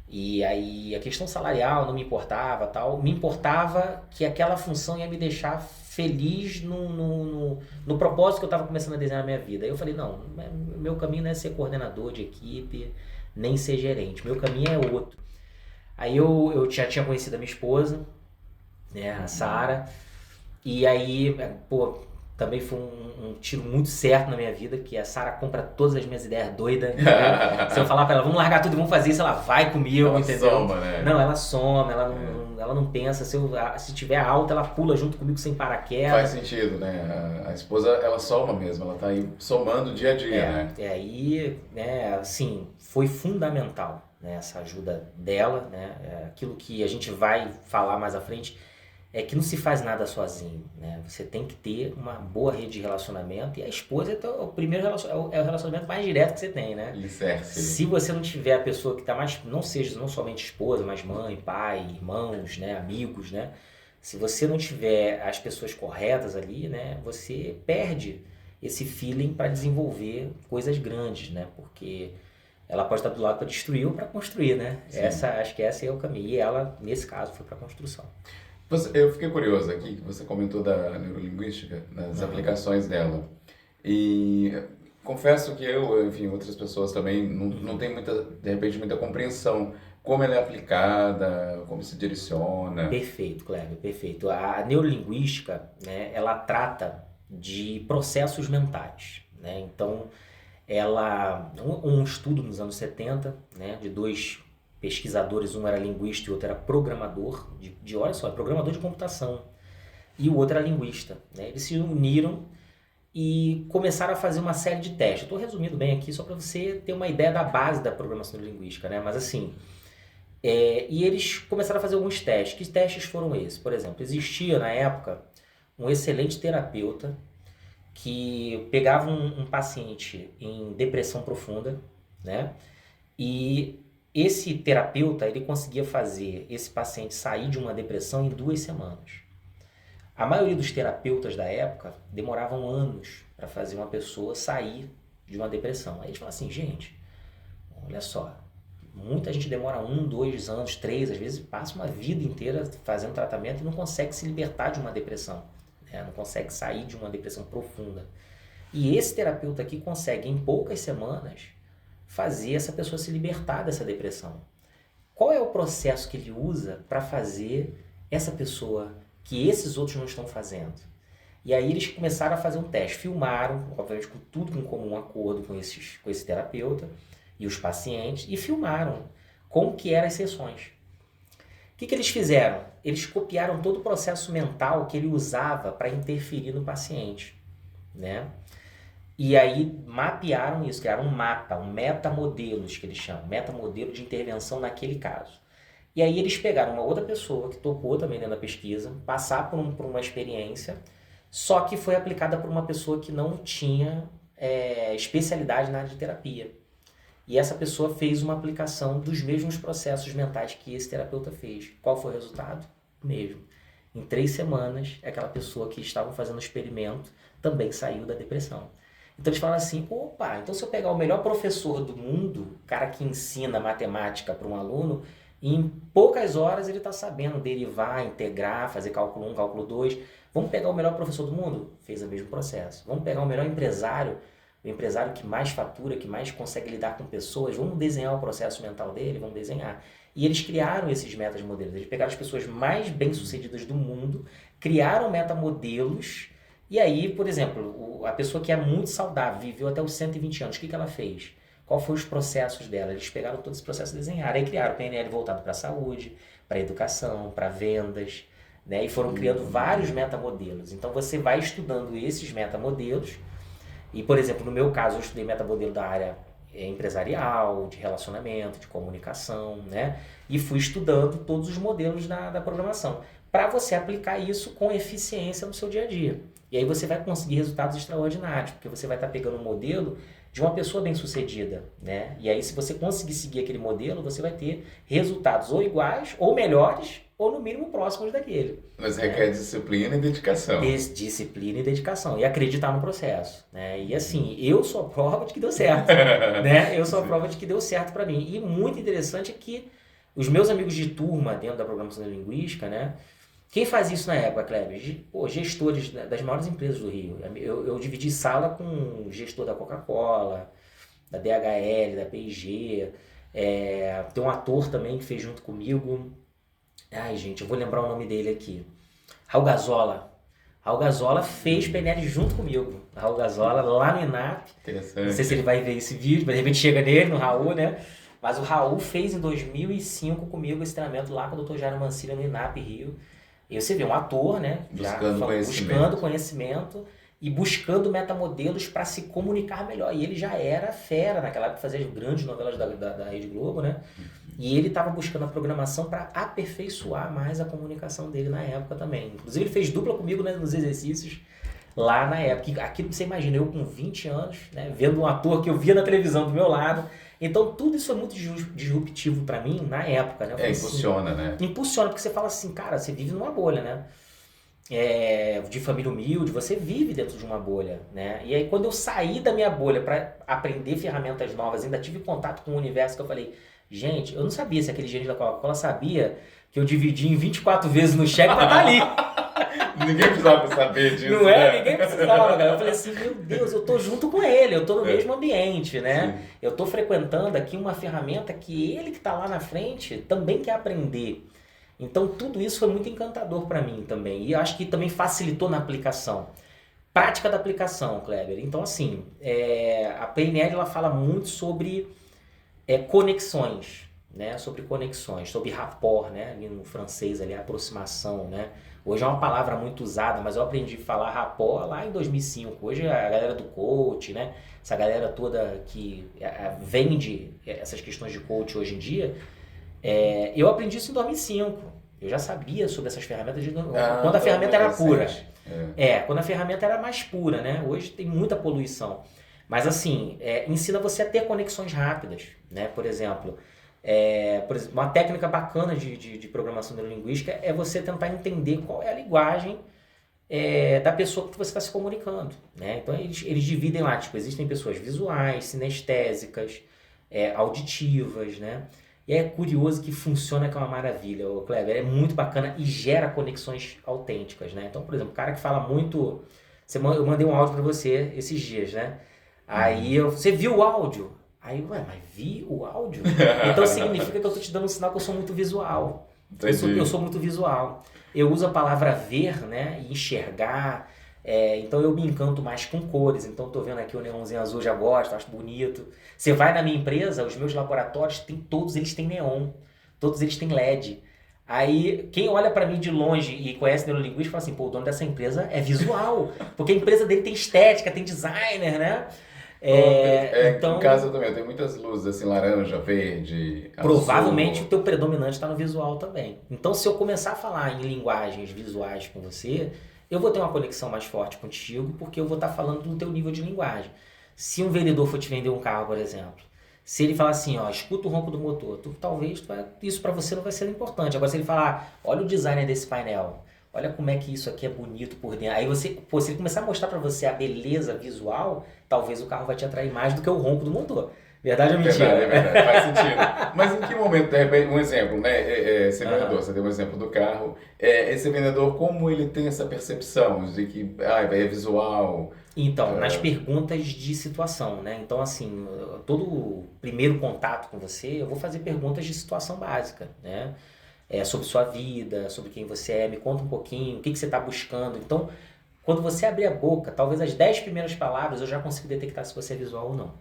E aí a questão salarial não me importava, tal. Me importava que aquela função ia me deixar feliz no propósito que eu estava começando a desenhar na minha vida. Aí eu falei, não, meu caminho não é ser coordenador de equipe, nem ser gerente. Meu caminho é outro. Aí eu já tinha conhecido a minha esposa, né, a Sara. E aí, também foi um tiro muito certo na minha vida, que a Sara compra todas as minhas ideias doidas, entendeu? Se eu falar pra ela, vamos largar tudo e vamos fazer isso, ela vai comigo, Ela entendeu? soma, né? Não, ela soma, ela não pensa, se tiver alta, ela pula junto comigo sem paraquedas. Faz sentido, né? A esposa, ela soma mesmo, ela tá aí somando dia a dia, né? Aí, né, assim, foi fundamental, né, essa ajuda dela, né? Aquilo que a gente vai falar mais à frente é que não se faz nada sozinho, né? Você tem que ter uma boa rede de relacionamento e a esposa é o primeiro é o relacionamento mais direto que você tem, né? Alicerce. Se você não tiver a pessoa que está mais, não seja não somente esposa, mas mãe, pai, irmãos, né, amigos, né? Se você não tiver as pessoas corretas ali, né, você perde esse feeling para desenvolver coisas grandes, né? Porque ela pode estar do lado para destruir ou para construir, né? Acho que esse é o caminho. E ela, nesse caso, foi para construção. Eu fiquei curioso aqui, que você comentou da neurolinguística, nas aplicações dela. E confesso que eu, enfim, outras pessoas também não tem muita, de repente, muita compreensão como ela é aplicada, como se direciona. Perfeito, Kleber, perfeito. A neurolinguística, né, ela trata de processos mentais, né? Então, um estudo nos anos 70, né, de dois pesquisadores, um era linguista e o outro era programador, olha só, programador de computação, e o outro era linguista, né? Eles se uniram e começaram a fazer uma série de testes. Eu estou resumindo bem aqui só para você ter uma ideia da base da programação linguística, né? Mas assim, e eles começaram a fazer alguns testes. Que testes foram esses? Por exemplo, existia na época um excelente terapeuta que pegava um paciente em depressão profunda, né? E esse terapeuta, ele conseguia fazer esse paciente sair de uma depressão em 2 semanas. A maioria dos terapeutas da época demoravam anos para fazer uma pessoa sair de uma depressão. Aí eles falam assim, gente, olha só, muita gente demora 1, 2 anos, 3, às vezes passa uma vida inteira fazendo tratamento e não consegue se libertar de uma depressão, né? Não consegue sair de uma depressão profunda. E esse terapeuta aqui consegue, em poucas semanas, fazer essa pessoa se libertar dessa depressão. Qual é o processo que ele usa para fazer essa pessoa que esses outros não estão fazendo? E aí eles começaram a fazer um teste, filmaram, obviamente com tudo com comum acordo com esse terapeuta e os pacientes, e filmaram como que eram as sessões. O que eles fizeram? Eles copiaram todo o processo mental que ele usava para interferir no paciente, né? E aí mapearam isso, criaram um mapa, um metamodelos que eles chamam, metamodelo de intervenção naquele caso. E aí eles pegaram uma outra pessoa que topou também dentro da pesquisa, passar por uma experiência, só que foi aplicada por uma pessoa que não tinha especialidade na área de terapia. E essa pessoa fez uma aplicação dos mesmos processos mentais que esse terapeuta fez. Qual foi o resultado? O mesmo. Em 3 semanas, aquela pessoa que estava fazendo o experimento também saiu da depressão. Então eles falam assim, opa, então se eu pegar o melhor professor do mundo, o cara que ensina matemática para um aluno, em poucas horas ele está sabendo derivar, integrar, fazer cálculo 1, cálculo 2. Vamos pegar o melhor professor do mundo? Fez o mesmo processo. Vamos pegar o melhor empresário, o empresário que mais fatura, que mais consegue lidar com pessoas, vamos desenhar o processo mental dele, vamos desenhar. E eles criaram esses metamodelos, eles pegaram as pessoas mais bem-sucedidas do mundo, criaram metamodelos. E aí, por exemplo, a pessoa que é muito saudável, viveu até os 120 anos, o que ela fez? Qual foram os processos dela? Eles pegaram todo esse processo e desenharam. Aí criaram o PNL voltado para a saúde, para a educação, para vendas, né? E foram criando vários metamodelos. Então você vai estudando esses metamodelos. E, por exemplo, no meu caso, eu estudei metamodelo da área empresarial, de relacionamento, de comunicação, né? E fui estudando todos os modelos da programação, para você aplicar isso com eficiência no seu dia a dia. E aí você vai conseguir resultados extraordinários, porque você vai estar pegando um modelo de uma pessoa bem-sucedida, né? E aí, se você conseguir seguir aquele modelo, você vai ter resultados ou iguais, ou melhores, ou no mínimo próximos daquele. Mas requer disciplina e dedicação. Disciplina e dedicação. E acreditar no processo, né? E assim, eu sou a prova de que deu certo, né? Eu sou a prova de que deu certo para mim. E muito interessante é que os meus amigos de turma dentro da programação linguística, né? Quem faz isso na época, Kleber? Pô, gestores das maiores empresas do Rio. Eu dividi sala com um gestor da Coca-Cola, da DHL, da P&G. Tem um ator também que fez junto comigo. Ai, gente, eu vou lembrar o nome dele aqui. Raul Gazola. Raul Gazola fez PNL junto comigo. Raul Gazola lá no INAP. Interessante. Não sei se ele vai ver esse vídeo, mas de repente chega nele, no Raul, né? Mas o Raul fez em 2005 comigo esse treinamento lá com o Dr. Jairo Mancilla no INAP Rio. E você vê um ator, né? Buscando conhecimento e buscando metamodelos para se comunicar melhor. E ele já era fera naquela época, fazia grandes novelas da Rede Globo, né? E ele estava buscando a programação para aperfeiçoar mais a comunicação dele na época também. Inclusive, ele fez dupla comigo, né, nos exercícios lá na época. Aqui você imagina, eu com 20 anos, né, vendo um ator que eu via na televisão do meu lado. Então, tudo isso é muito disruptivo para mim na época, né? Impulsiona, assim, né? Impulsiona, porque você fala assim, cara, você vive numa bolha, né? De família humilde, você vive dentro de uma bolha, né? E aí, quando eu saí da minha bolha para aprender ferramentas novas, ainda tive contato com o universo, que eu falei, gente, eu não sabia se aquele gerente da Coca-Cola sabia que eu dividi em 24 vezes no cheque pra estar ali. Ninguém precisava saber disso, não é? Né? Ninguém precisava, cara. Eu falei assim, meu Deus, eu tô junto com ele, eu tô no mesmo ambiente, né? Sim. Eu tô frequentando aqui uma ferramenta que ele que tá lá na frente também quer aprender. Então, tudo isso foi muito encantador para mim também. E eu acho que também facilitou na aplicação. Prática da aplicação, Kleber. Então, assim, a PNL ela fala muito sobre conexões, né? Sobre conexões, sobre rapport, né? Ali no francês, ali, aproximação, né? Hoje é uma palavra muito usada, mas eu aprendi a falar rapport lá em 2005. Hoje a galera do coach, né? Essa galera toda que vende essas questões de coach hoje em dia, eu aprendi isso em 2005. Eu já sabia sobre essas ferramentas quando a ferramenta era pura. Quando a ferramenta era mais pura, né? Hoje tem muita poluição. Mas assim, ensina você a ter conexões rápidas, né? Por exemplo, uma técnica bacana de programação neurolinguística é você tentar entender qual é a linguagem da pessoa que você está se comunicando, né? Então eles dividem lá, tipo, existem pessoas visuais, sinestésicas, auditivas, né? E é curioso que funciona, que é uma maravilha, o Kleber, é muito bacana e gera conexões autênticas, né? Então, por exemplo, o cara que fala muito... Eu mandei um áudio para você esses dias, né? Aí você viu o áudio? Aí, mas vi o áudio? Então significa que eu tô te dando um sinal que eu sou muito visual. Eu sou muito visual. Eu uso a palavra ver, né? E enxergar. Então eu me encanto mais com cores. Então tô vendo aqui o neonzinho azul, já gosto, acho bonito. Você vai na minha empresa, os meus laboratórios, todos eles têm neon. Todos eles têm LED. Aí, quem olha pra mim de longe e conhece neurolinguística fala assim, pô, o dono dessa empresa é visual. Porque a empresa dele tem estética, tem designer, né? Então, em casa também, tem muitas luzes assim, laranja, verde, provavelmente azul. O teu predominante está no visual também. Então, se eu começar a falar em linguagens visuais com você, eu vou ter uma conexão mais forte contigo, porque eu vou estar falando do teu nível de linguagem. Se um vendedor for te vender um carro, por exemplo, se ele falar assim, ó, escuta o ronco do motor, isso para você não vai ser importante. Agora, se ele falar, olha o design desse painel, olha como é que isso aqui é bonito por dentro. Aí se ele começar a mostrar para você a beleza visual, talvez o carro vai te atrair mais do que o ronco do motor. Verdade ou mentira? É verdade, faz sentido. Mas em que momento, de repente, um exemplo, né? Esse vendedor, você deu um exemplo do carro. Esse vendedor, como ele tem essa percepção de que é visual? Então, nas perguntas de situação, né? Então, assim, todo primeiro contato com você, eu vou fazer perguntas de situação básica, né? Sobre sua vida, sobre quem você é, me conta um pouquinho, o que você está buscando. Então, quando você abrir a boca, talvez as 10 primeiras palavras eu já consigo detectar se você é visual ou não.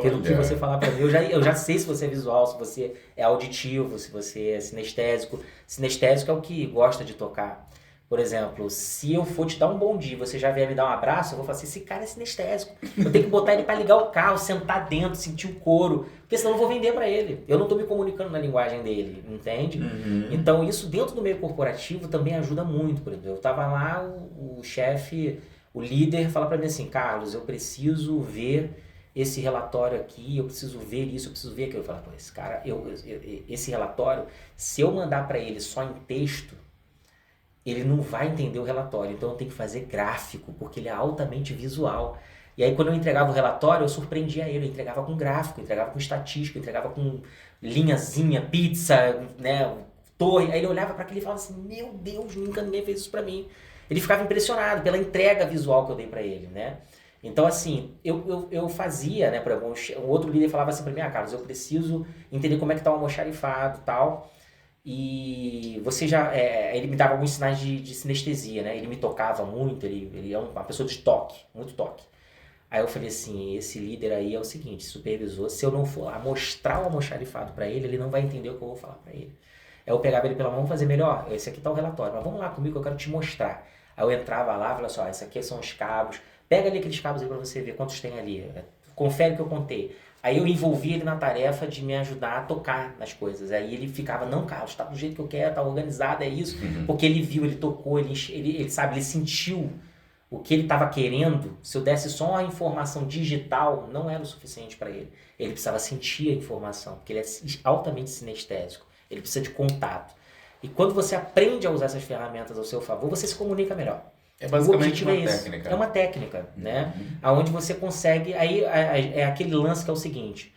Pelo que você falar para mim, eu já sei se você é visual, se você é auditivo, se você é sinestésico. Sinestésico é o que gosta de tocar. Por exemplo, se eu for te dar um bom dia, você já vier me dar um abraço, eu vou falar assim, esse cara é sinestésico. Eu tenho que botar ele para ligar o carro, sentar dentro, sentir o couro, porque senão eu não vou vender para ele. Eu não estou me comunicando na linguagem dele, entende? Uhum. Então isso dentro do meio corporativo também ajuda muito. Por exemplo, eu estava lá, o chefe, o líder fala para mim assim, Carlos, eu preciso ver esse relatório aqui, eu preciso ver isso, eu preciso ver aquilo. Eu falo, pô, esse cara, esse relatório, se eu mandar para ele só em texto, ele não vai entender o relatório, então eu tenho que fazer gráfico, porque ele é altamente visual. E aí quando eu entregava o relatório, eu surpreendia ele, eu entregava com gráfico, entregava com estatística, entregava com linhazinha, pizza, né, torre. Aí ele olhava para aquilo e falava assim, meu Deus, nunca ninguém fez isso para mim. Ele ficava impressionado pela entrega visual que eu dei para ele, né? Então, assim, eu fazia, né, um outro líder falava assim para mim, Carlos, eu preciso entender como é que tá o almoxarifado e tal. E você já, ele me dava alguns sinais de sinestesia, né? Ele me tocava muito, ele é uma pessoa de toque, muito toque. Aí eu falei assim, esse líder aí é o seguinte, supervisor, se eu não for lá mostrar o almoxarifado para ele não vai entender o que eu vou falar para ele. Aí eu pegava ele pela mão e fazer melhor, esse aqui tá o relatório, mas vamos lá comigo que eu quero te mostrar. Aí eu entrava lá e falava assim, ó, esse aqui são os cabos, pega ali aqueles cabos aí pra você ver quantos tem ali, confere o que eu contei. Aí eu envolvia ele na tarefa de me ajudar a tocar nas coisas. Aí ele ficava, não, Carlos, tá do jeito que eu quero, tá organizado, é isso. Porque ele viu, ele tocou, ele sabe, ele sentiu o que ele estava querendo. Se eu desse só a informação digital, não era o suficiente para ele. Ele precisava sentir a informação, porque ele é altamente sinestésico. Ele precisa de contato. E quando você aprende a usar essas ferramentas ao seu favor, você se comunica melhor. É basicamente uma técnica. É uma técnica, né? Onde você consegue... Aí é aquele lance que é o seguinte.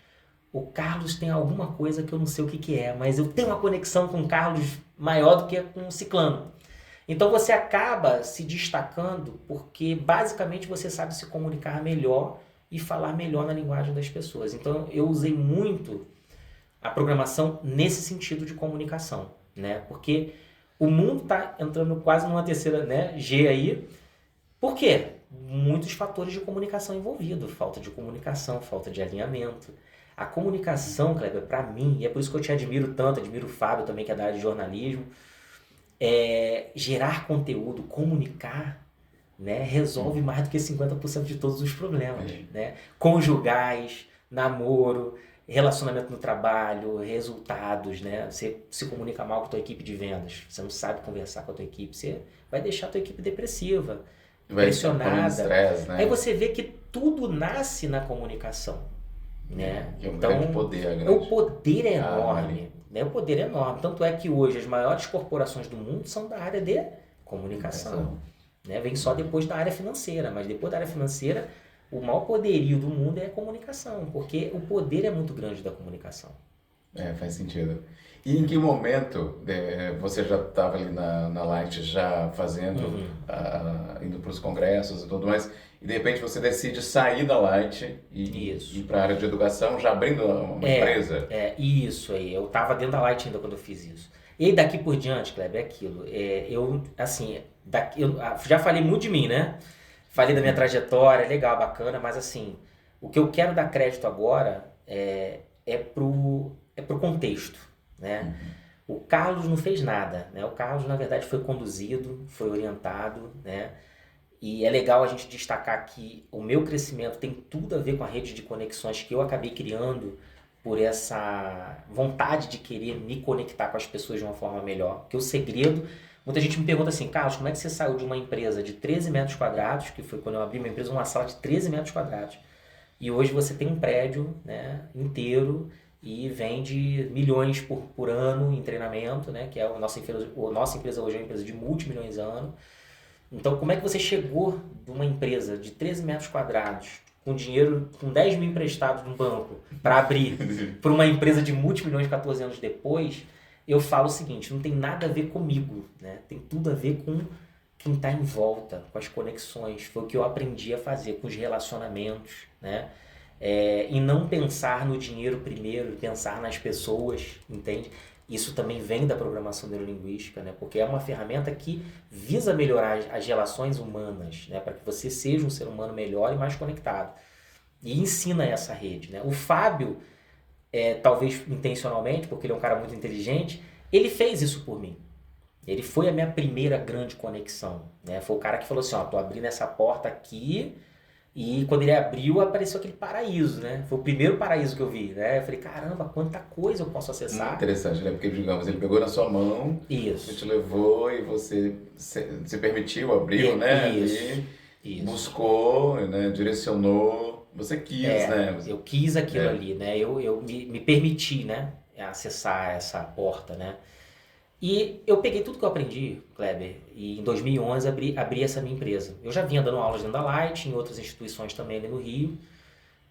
O Carlos tem alguma coisa que eu não sei o que é, mas eu tenho uma conexão com o Carlos maior do que com o ciclano. Então você acaba se destacando porque basicamente você sabe se comunicar melhor e falar melhor na linguagem das pessoas. Então eu usei muito a programação nesse sentido de comunicação, né? Porque o mundo está entrando quase numa terceira, né, G aí. Por quê? Muitos fatores de comunicação envolvidos. Falta de comunicação, falta de alinhamento. A comunicação, Kleber, para mim, e é por isso que eu te admiro tanto, admiro o Fábio também, que é da área de jornalismo, gerar conteúdo, comunicar, né, resolve mais do que 50% de todos os problemas, né? Conjugais, namoro, relacionamento no trabalho, resultados, né? Você se comunica mal com a tua equipe de vendas, você não sabe conversar com a tua equipe, você vai deixar a tua equipe depressiva, pressionada. Estresse, né? Aí você vê que tudo nasce na comunicação, né? É um grande poder. O poder é enorme. Né? O poder é enorme. Tanto é que hoje as maiores corporações do mundo são da área de comunicação. Né? Vem só depois da área financeira, mas depois da área financeira, o maior poderio do mundo é a comunicação, porque o poder é muito grande da comunicação. Faz sentido. E em que momento você já estava ali na Light, já fazendo, indo para os congressos e tudo mais, e de repente você decide sair da Light e ir para a área de educação, já abrindo uma empresa? Isso aí. Eu estava dentro da Light ainda quando eu fiz isso. E daqui por diante, Kleber, é aquilo. Eu já falei muito de mim, né? Falei da minha trajetória, legal, bacana, mas assim, o que eu quero dar crédito agora é pro contexto, né? O Carlos não fez nada, né? O Carlos, na verdade, foi conduzido, foi orientado, né? E é legal a gente destacar que o meu crescimento tem tudo a ver com a rede de conexões que eu acabei criando por essa vontade de querer me conectar com as pessoas de uma forma melhor. Porque o segredo... Muita gente me pergunta assim, Carlos, como é que você saiu de uma empresa de 13 metros quadrados, que foi quando eu abri uma empresa, uma sala de 13 metros quadrados, e hoje você tem um prédio, né, inteiro e vende milhões por ano em treinamento, né, que é a nossa empresa hoje é uma empresa de multimilhões ano. Então, como é que você chegou de uma empresa de 13 metros quadrados, com dinheiro, com 10 mil emprestados no banco, para abrir para uma empresa de multimilhões 14 anos depois? Eu falo o seguinte, não tem nada a ver comigo, né? Tem tudo a ver com quem está em volta, com as conexões. Foi o que eu aprendi a fazer com os relacionamentos, né? E não pensar no dinheiro primeiro, pensar nas pessoas, entende? Isso também vem da programação neurolinguística, né? Porque é uma ferramenta que visa melhorar as relações humanas, né? Para que você seja um ser humano melhor e mais conectado. E ensina essa rede, né? O Fábio... talvez intencionalmente, porque ele é um cara muito inteligente, ele fez isso por mim. Ele foi a minha primeira grande conexão, né? Foi o cara que falou assim, tô abrindo essa porta aqui, e quando ele abriu, apareceu aquele paraíso, né? Foi o primeiro paraíso que eu vi, né? Eu falei, caramba, quanta coisa eu posso acessar. Muito interessante, né? Porque, digamos, ele pegou na sua mão, isso. Ele te levou e você se permitiu, abriu, né? Isso. Buscou, né? Direcionou. Você quis, né? Eu quis aquilo ali, né? Eu me permiti, né? Acessar essa porta, né? E eu peguei tudo que eu aprendi, Kleber, e em 2011 abri essa minha empresa. Eu já vinha dando aulas dentro da Light, em outras instituições também ali no Rio.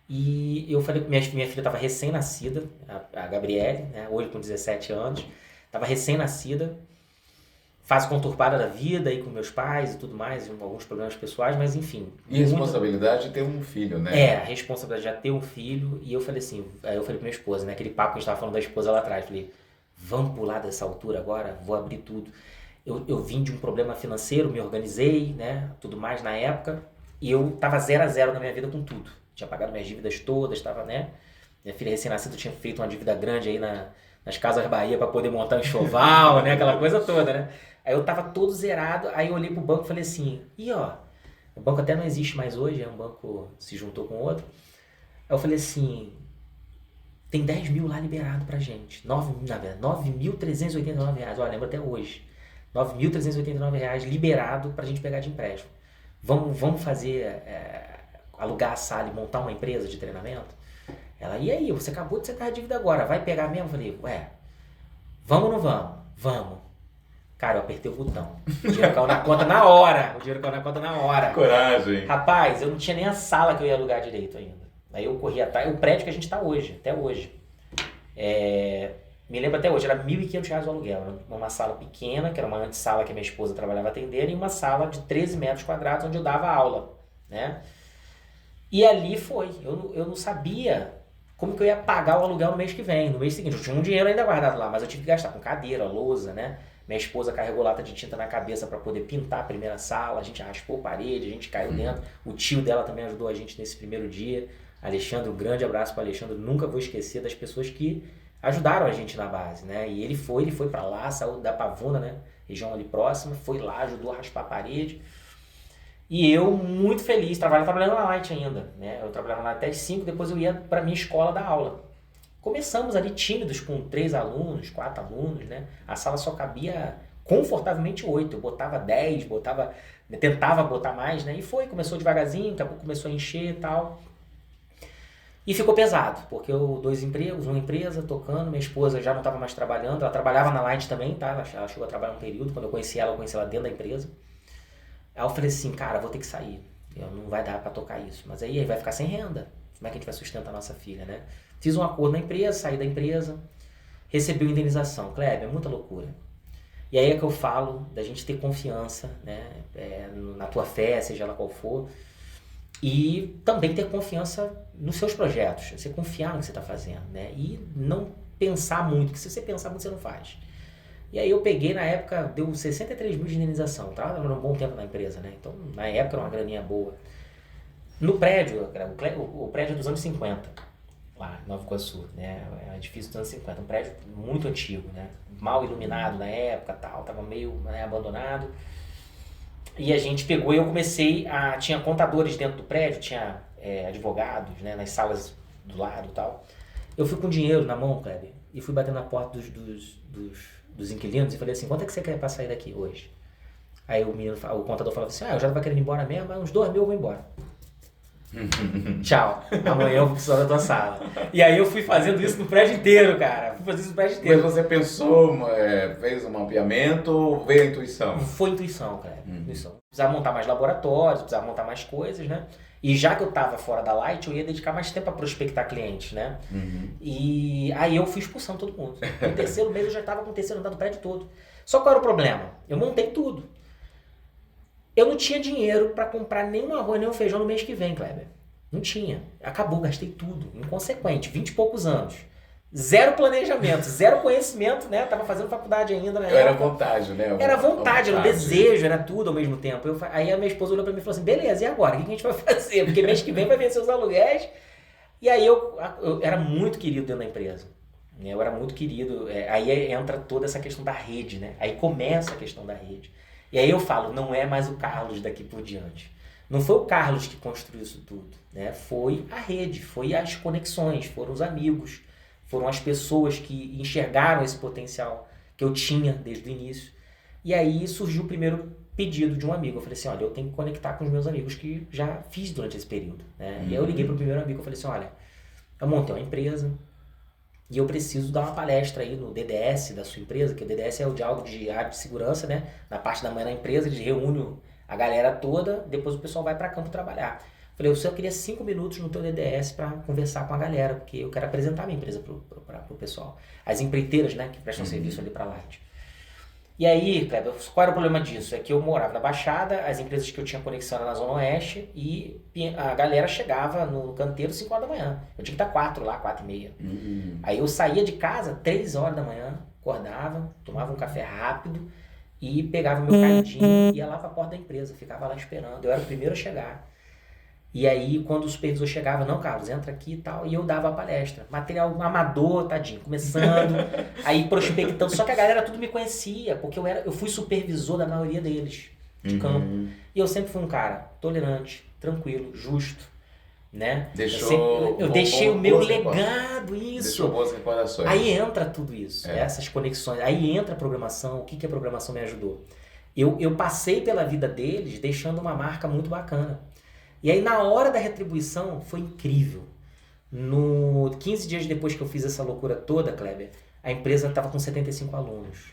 E eu falei que minha filha estava recém-nascida, a Gabriele, né? Hoje com 17 anos. Estava recém-nascida. Fase conturbada da vida aí com meus pais e tudo mais, alguns problemas pessoais, mas enfim. E a responsabilidade de ter um filho, né? A responsabilidade de ter um filho. E eu falei assim, aí eu falei pra minha esposa, né? Aquele papo que a gente tava falando da esposa lá atrás, falei, vamos pular dessa altura agora, vou abrir tudo. Eu vim de um problema financeiro, me organizei, né, tudo mais na época, e eu tava 0 a 0 na minha vida com tudo. Tinha pagado minhas dívidas todas, tava, né, minha filha recém-nascida tinha feito uma dívida grande aí nas Casas Bahia para poder montar um enxoval, né, aquela coisa toda, né. Aí eu tava todo zerado, aí eu olhei pro banco e falei assim, o banco até não existe mais hoje, um banco se juntou com outro. Aí eu falei assim, tem 10 mil lá liberado pra gente. 9.389 reais. Olha, lembro até hoje. 9.389 reais liberado pra gente pegar de empréstimo. Vamos fazer, alugar a sala e montar uma empresa de treinamento? Ela, e aí, você acabou de secar a dívida agora, vai pegar mesmo? Eu falei, vamos ou não vamos? Vamos. Cara, eu apertei o botão. O dinheiro caiu na conta na hora. Coragem. Rapaz, eu não tinha nem a sala que eu ia alugar direito ainda. Aí eu corri atrás, o prédio que a gente tá hoje, até hoje. Me lembro até hoje, era R$1.500 o aluguel. Era uma sala pequena, que era uma antessala que a minha esposa trabalhava atendendo, e uma sala de 13 metros quadrados onde eu dava aula, né? E ali foi. Eu não sabia como que eu ia pagar o aluguel no mês que vem. No mês seguinte, eu tinha um dinheiro ainda guardado lá, mas eu tive que gastar com cadeira, lousa, né? Minha esposa carregou lata de tinta na cabeça para poder pintar a primeira sala, a gente raspou parede, a gente caiu dentro. O tio dela também ajudou a gente nesse primeiro dia. Alexandre, um grande abraço para Alexandre, nunca vou esquecer das pessoas que ajudaram a gente na base, né? E ele foi para lá, saiu da Pavuna, né? Região ali próxima, foi lá, ajudou a raspar a parede. E eu, muito feliz, trabalhando na Light ainda, né? Eu trabalhava lá até as 5, depois eu ia para minha escola dar aula. Começamos ali tímidos com 3 alunos, 4 alunos, né? A sala só cabia confortavelmente 8, eu botava 10, tentava botar mais, né? E começou devagarzinho, daqui a pouco começou a encher e tal. E ficou pesado, porque eu 2 empregos, uma empresa tocando, minha esposa já não estava mais trabalhando, ela trabalhava na Light também, tá? Ela chegou a trabalhar um período, quando eu conheci ela dentro da empresa. Aí eu falei assim, cara, vou ter que sair, não vai dar para tocar isso, mas aí vai ficar sem renda, como é que a gente vai sustentar a nossa filha, né? Fiz um acordo na empresa, saí da empresa, recebi uma indenização. Kleber, é muita loucura. E aí é que eu falo da gente ter confiança, né? Na tua fé, seja ela qual for, e também ter confiança nos seus projetos, você confiar no que você está fazendo, né? E não pensar muito, porque se você pensar muito, você não faz. E aí eu peguei, na época, deu 63 mil de indenização, estava um bom tempo na empresa, né? Então, na época, era uma graninha boa. No prédio, o prédio é dos anos 50, lá em Nova Iguaçu, né? É um edifício dos anos 50, um prédio muito antigo, né? Mal iluminado na época, tal, tava meio, né, abandonado. E a gente pegou e eu comecei tinha contadores dentro do prédio, tinha advogados, né, nas salas do lado e tal. Eu fui com dinheiro na mão, Kleber, e fui batendo na porta dos inquilinos e falei assim, quanto é que você quer pra sair daqui hoje? Aí o contador falava assim, eu já tava querendo ir embora mesmo, mas uns 2 mil eu vou embora. Tchau, amanhã eu vou precisar da tua sala. E aí eu fui fazendo isso no prédio inteiro, cara. Mas você pensou, fez um mapeamento, veio a intuição? Foi intuição, cara. Intuição. Precisava montar mais laboratórios, precisava montar mais coisas, né? E já que eu tava fora da Light, eu ia dedicar mais tempo a prospectar clientes, né? E aí eu fui expulsando todo mundo. No terceiro mês eu já tava com o terceiro andar do prédio todo. Só qual era o problema? Eu montei tudo. Eu não tinha dinheiro para comprar nem um arroz, nem um feijão no mês que vem, Kleber. Não tinha. Acabou, gastei tudo. Inconsequente, 20 e poucos anos. Zero planejamento, zero conhecimento, né? Tava fazendo faculdade ainda na época. Era vontade, né? Era vontade, era um desejo, era tudo ao mesmo tempo. Aí a minha esposa olhou pra mim e falou assim, beleza, e agora? O que a gente vai fazer? Porque mês que vem vai vencer os aluguéis. E aí eu era muito querido dentro da empresa. Eu era muito querido. Aí entra toda essa questão da rede, né? Aí começa a questão da rede. E aí eu falo, não é mais o Carlos daqui por diante. Não foi o Carlos que construiu isso tudo, né? Foi a rede, foi as conexões, foram os amigos, foram as pessoas que enxergaram esse potencial que eu tinha desde o início. E aí surgiu o primeiro pedido de um amigo. Eu falei assim, olha, eu tenho que conectar com os meus amigos que já fiz durante esse período, né? E aí eu liguei para o primeiro amigo e falei assim, olha, eu montei uma empresa e eu preciso dar uma palestra aí no DDS da sua empresa, que o DDS é o diálogo de área de segurança, né? Na parte da manhã na empresa, eles reúnem a galera toda, depois o pessoal vai para campo trabalhar. Falei, eu só queria 5 minutos no teu DDS para conversar com a galera, porque eu quero apresentar a minha empresa pro pessoal. As empreiteiras, né, que prestam serviço ali para Light. E aí, Kleber, qual era o problema disso? É que eu morava na Baixada, as empresas que eu tinha conexão eram na Zona Oeste, e a galera chegava no canteiro 5 horas da manhã. Eu tinha que estar 4 lá, 4 e meia. Aí eu saía de casa 3 horas da manhã, Acordava, tomava um café rápido e pegava meu canudinho e ia lá para a porta da empresa, ficava lá esperando. Eu era o primeiro a chegar. E aí, quando o supervisor chegava, não, Carlos, entra aqui e tal, e eu dava a palestra. Material amador, tadinho, começando, aí prospectando. Só que a galera tudo me conhecia, porque eu fui supervisor da maioria deles, de campo. E eu sempre fui um cara tolerante, tranquilo, justo, né? Eu deixei o meu legado, isso. Deixou boas recordações. Aí entra tudo isso, essas conexões. Aí entra a programação. O que a programação me ajudou? Eu passei pela vida deles deixando uma marca muito bacana. E aí, na hora da retribuição, foi incrível. 15 dias depois que eu fiz essa loucura toda, Kleber, a empresa estava com 75 alunos.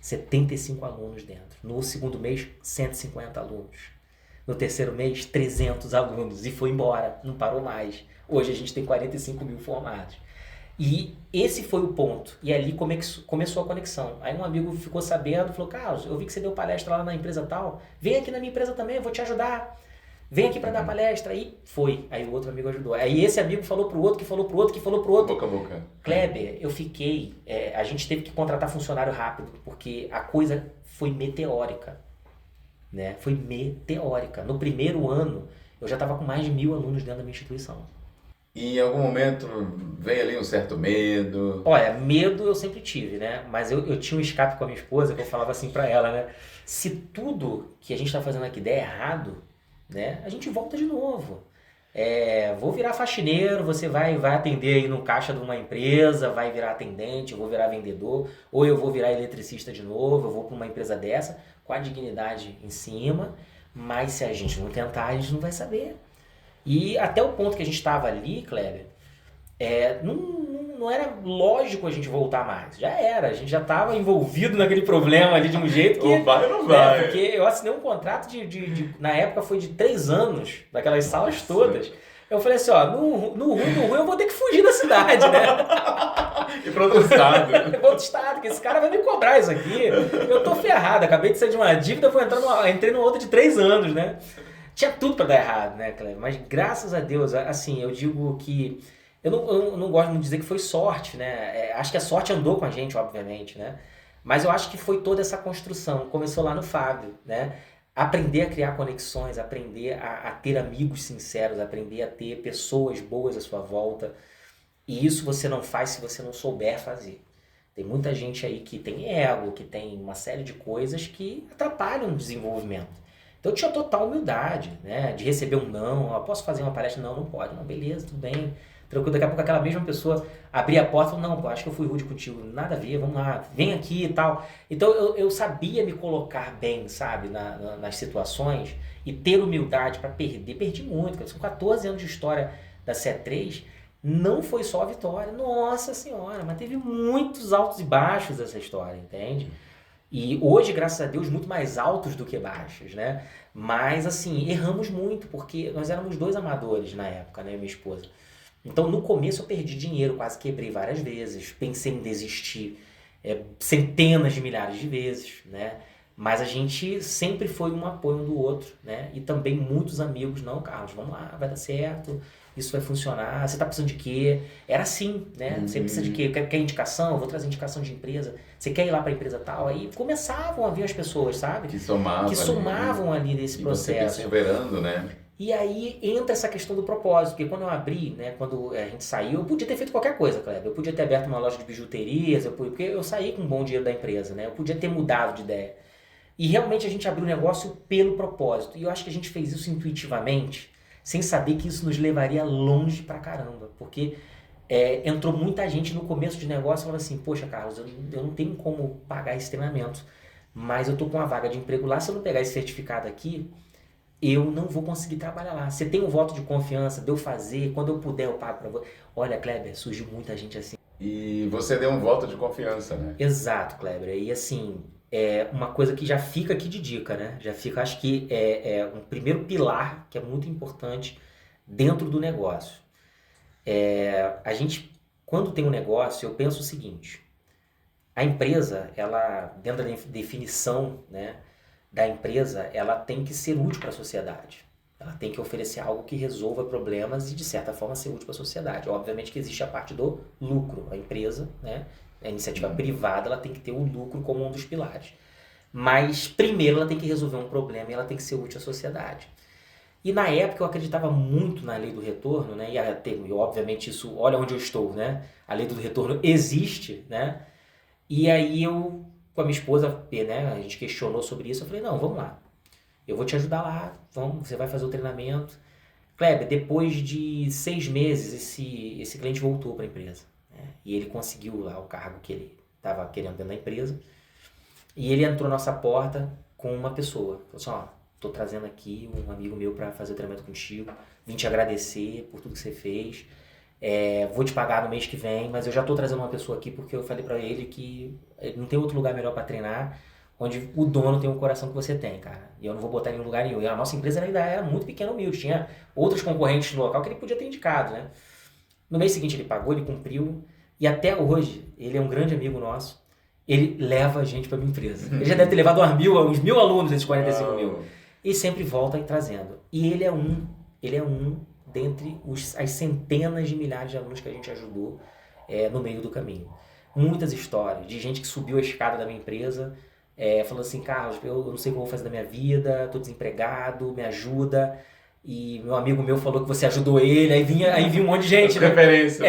75 alunos dentro. No segundo mês, 150 alunos. No terceiro mês, 300 alunos. E foi embora, não parou mais. Hoje a gente tem 45 mil formados. E esse foi o ponto. E ali começou a conexão. Aí um amigo ficou sabendo, falou, Carlos, eu vi que você deu palestra lá na empresa tal. Vem aqui na minha empresa também, eu vou te ajudar. Vem aqui para dar palestra. Aí foi. Aí o outro amigo ajudou. Aí esse amigo falou pro outro, que falou pro outro, que falou pro outro. Boca a boca. Kleber, eu fiquei... a gente teve que contratar funcionário rápido, porque a coisa foi meteórica. Né? Foi meteórica. No primeiro ano, eu já estava com mais de 1.000 alunos dentro da minha instituição. E em algum momento veio ali um certo medo? Olha, medo eu sempre tive, né? Mas eu tinha um escape com a minha esposa, que eu falava assim para ela, né? Se tudo que a gente está fazendo aqui der errado, né? A gente volta de novo. Vou virar faxineiro, você vai atender aí no caixa de uma empresa, vai virar atendente, eu vou virar vendedor, ou eu vou virar eletricista de novo, eu vou para uma empresa dessa, com a dignidade em cima, mas se a gente não tentar, a gente não vai saber. E até o ponto que a gente estava ali, Kleber, não era lógico a gente voltar mais. Já era, a gente já estava envolvido naquele problema ali de um jeito que... Ou vai ou não vai. Porque eu assinei um contrato na época foi de 3 anos, daquelas salas todas. Eu falei assim, ó, no ruim eu vou ter que fugir da cidade, né? E para outro estado. Para outro estado, que esse cara vai me cobrar isso aqui. Eu tô ferrado, acabei de sair de uma dívida, entrei numa outra de 3 anos, né? Tinha tudo para dar errado, né, Cleber? Mas graças a Deus, assim, eu digo que... Eu não gosto muito de dizer que foi sorte, né? Acho que a sorte andou com a gente, obviamente, né? Mas eu acho que foi toda essa construção. Começou lá no Fábio, né? Aprender a criar conexões, aprender a ter amigos sinceros, aprender a ter pessoas boas à sua volta. E isso você não faz se você não souber fazer. Tem muita gente aí que tem ego, que tem uma série de coisas que atrapalham o desenvolvimento. Então eu tinha total humildade, né? De receber um não, posso fazer uma palestra? Não pode. Não, beleza, tudo bem. Tranquilo, daqui a pouco aquela mesma pessoa abria a porta e falou, não, pô, acho que eu fui rude contigo, nada a ver, vamos lá, vem aqui e tal. Então eu sabia me colocar bem, sabe, nas situações e ter humildade para perder. Perdi muito, são 14 anos de história da C3, não foi só a vitória, nossa senhora, mas teve muitos altos e baixos essa história, entende? E hoje, graças a Deus, muito mais altos do que baixos, né? Mas, assim, erramos muito, porque nós éramos 2 amadores na época, né, minha esposa. Então, no começo, eu perdi dinheiro, quase quebrei várias vezes, pensei em desistir centenas de milhares de vezes, né? Mas a gente sempre foi um apoio um do outro, né? E também muitos amigos, não, Carlos, vamos lá, vai dar certo, isso vai funcionar, você tá precisando de quê? Era assim, né? Você precisa de quê? Quer indicação? Eu vou trazer indicação de empresa. Você quer ir lá pra empresa tal? Aí começavam a vir as pessoas, sabe? Que somavam ali nesse processo. Você perseverando, né? E aí entra essa questão do propósito, porque quando eu abri, né, quando a gente saiu, eu podia ter feito qualquer coisa, Kleber. Eu podia ter aberto uma loja de bijuterias, porque eu saí com um bom dinheiro da empresa, né? Eu podia ter mudado de ideia. E realmente a gente abriu o negócio pelo propósito. E eu acho que a gente fez isso intuitivamente, sem saber que isso nos levaria longe pra caramba. Porque entrou muita gente no começo de negócio falando assim, poxa, Carlos, eu não tenho como pagar esse treinamento, mas eu tô com uma vaga de emprego lá, se eu não pegar esse certificado aqui, eu não vou conseguir trabalhar lá. Você tem um voto de confiança de eu fazer, quando eu puder eu pago pra você. Olha, Kleber, surgiu muita gente assim. E você deu um voto de confiança, né? Exato, Kleber. E assim, uma coisa que já fica aqui de dica, né? Já fica, acho que é um primeiro pilar que é muito importante dentro do negócio. A gente, quando tem um negócio, eu penso o seguinte, a empresa, ela, dentro da definição, né, da empresa, ela tem que ser útil para a sociedade. Ela tem que oferecer algo que resolva problemas e, de certa forma, ser útil para a sociedade. Obviamente que existe a parte do lucro. A empresa, né, A iniciativa privada, ela tem que ter o lucro como um dos pilares. Mas, primeiro, ela tem que resolver um problema e ela tem que ser útil à sociedade. E na época eu acreditava muito na lei do retorno, né? E obviamente isso, olha onde eu estou, né? A lei do retorno existe, né? E aí eu, com a minha esposa, né? A gente questionou sobre isso. Eu falei, não, vamos lá. Eu vou te ajudar lá. Vamos, você vai fazer o treinamento. Kleber, depois de 6 meses, esse cliente voltou para a empresa. Né? E ele conseguiu lá o cargo que ele estava querendo dentro da empresa. E ele entrou na nossa porta com uma pessoa. Falou assim, ó, tô trazendo aqui um amigo meu para fazer o treinamento contigo. Vim te agradecer por tudo que você fez. Vou te pagar no mês que vem, mas eu já tô trazendo uma pessoa aqui porque eu falei para ele que não tem outro lugar melhor para treinar, onde o dono tem o coração que você tem, cara. E eu não vou botar ele em lugar nenhum. E a nossa empresa ainda era muito pequena, humilde. Tinha outros concorrentes no local que ele podia ter indicado, né? No mês seguinte ele pagou, ele cumpriu. E até hoje, ele é um grande amigo nosso. Ele leva a gente para minha empresa. Ele já deve ter levado uns 1.000 alunos, esses 45 mil. E sempre volta aí trazendo. E ele é um dentre as centenas de milhares de alunos que a gente ajudou no meio do caminho. Muitas histórias de gente que subiu a escada da minha empresa, falou assim, Carlos, eu não sei o que eu vou fazer da minha vida, estou desempregado, me ajuda. E meu amigo meu falou que você ajudou ele, aí vinha um monte de gente. Né?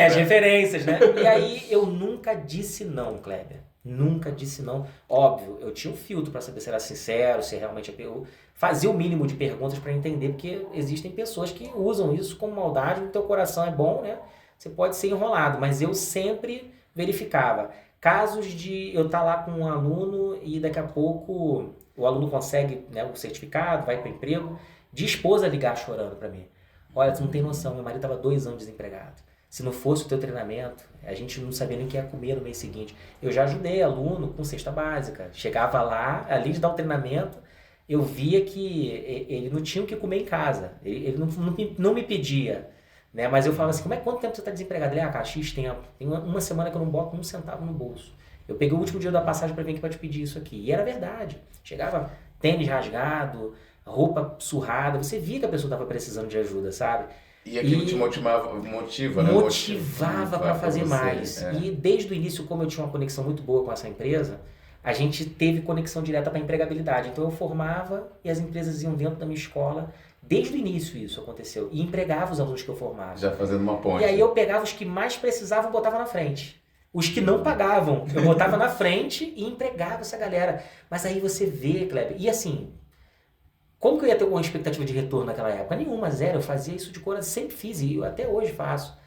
As referências, né? E aí eu nunca disse não, Kleber. Nunca disse não. Óbvio, eu tinha um filtro para saber se era sincero, se realmente eu fazia o mínimo de perguntas para entender, porque existem pessoas que usam isso como maldade, o teu coração é bom, né? Você pode ser enrolado, mas eu sempre verificava. Casos de eu estar lá com um aluno e daqui a pouco o aluno consegue, né, o certificado, vai para o emprego, de esposa ligar chorando para mim. Olha, tu não tem noção, meu marido estava 2 anos desempregado. Se não fosse o teu treinamento, a gente não sabia nem o que ia comer no mês seguinte. Eu já ajudei aluno com cesta básica. Chegava lá, além de dar o treinamento, eu via que ele não tinha o que comer em casa. Ele não me pedia. Né? Mas eu falava assim, quanto tempo você está desempregado? Ele, cara, X tempo. Tem uma semana que eu não boto 1 centavo no bolso. Eu peguei o último dia da passagem para vir aqui para te pedir isso aqui. E era verdade. Chegava tênis rasgado, roupa surrada. Você via que a pessoa estava precisando de ajuda, sabe? E aquilo te motiva, né? Motivava para fazer mais. E desde o início, como eu tinha uma conexão muito boa com essa empresa, a gente teve conexão direta para empregabilidade. Então eu formava e as empresas iam dentro da minha escola. Desde o início isso aconteceu. E empregava os alunos que eu formava. Já fazendo uma ponte. E aí eu pegava os que mais precisavam e botava na frente. Os que não pagavam, eu botava na frente e empregava essa galera. Mas aí você vê, Kleber, e assim... Como que eu ia ter alguma expectativa de retorno naquela época? Nenhuma, zero. Eu fazia isso de coração, sempre fiz e eu até hoje faço.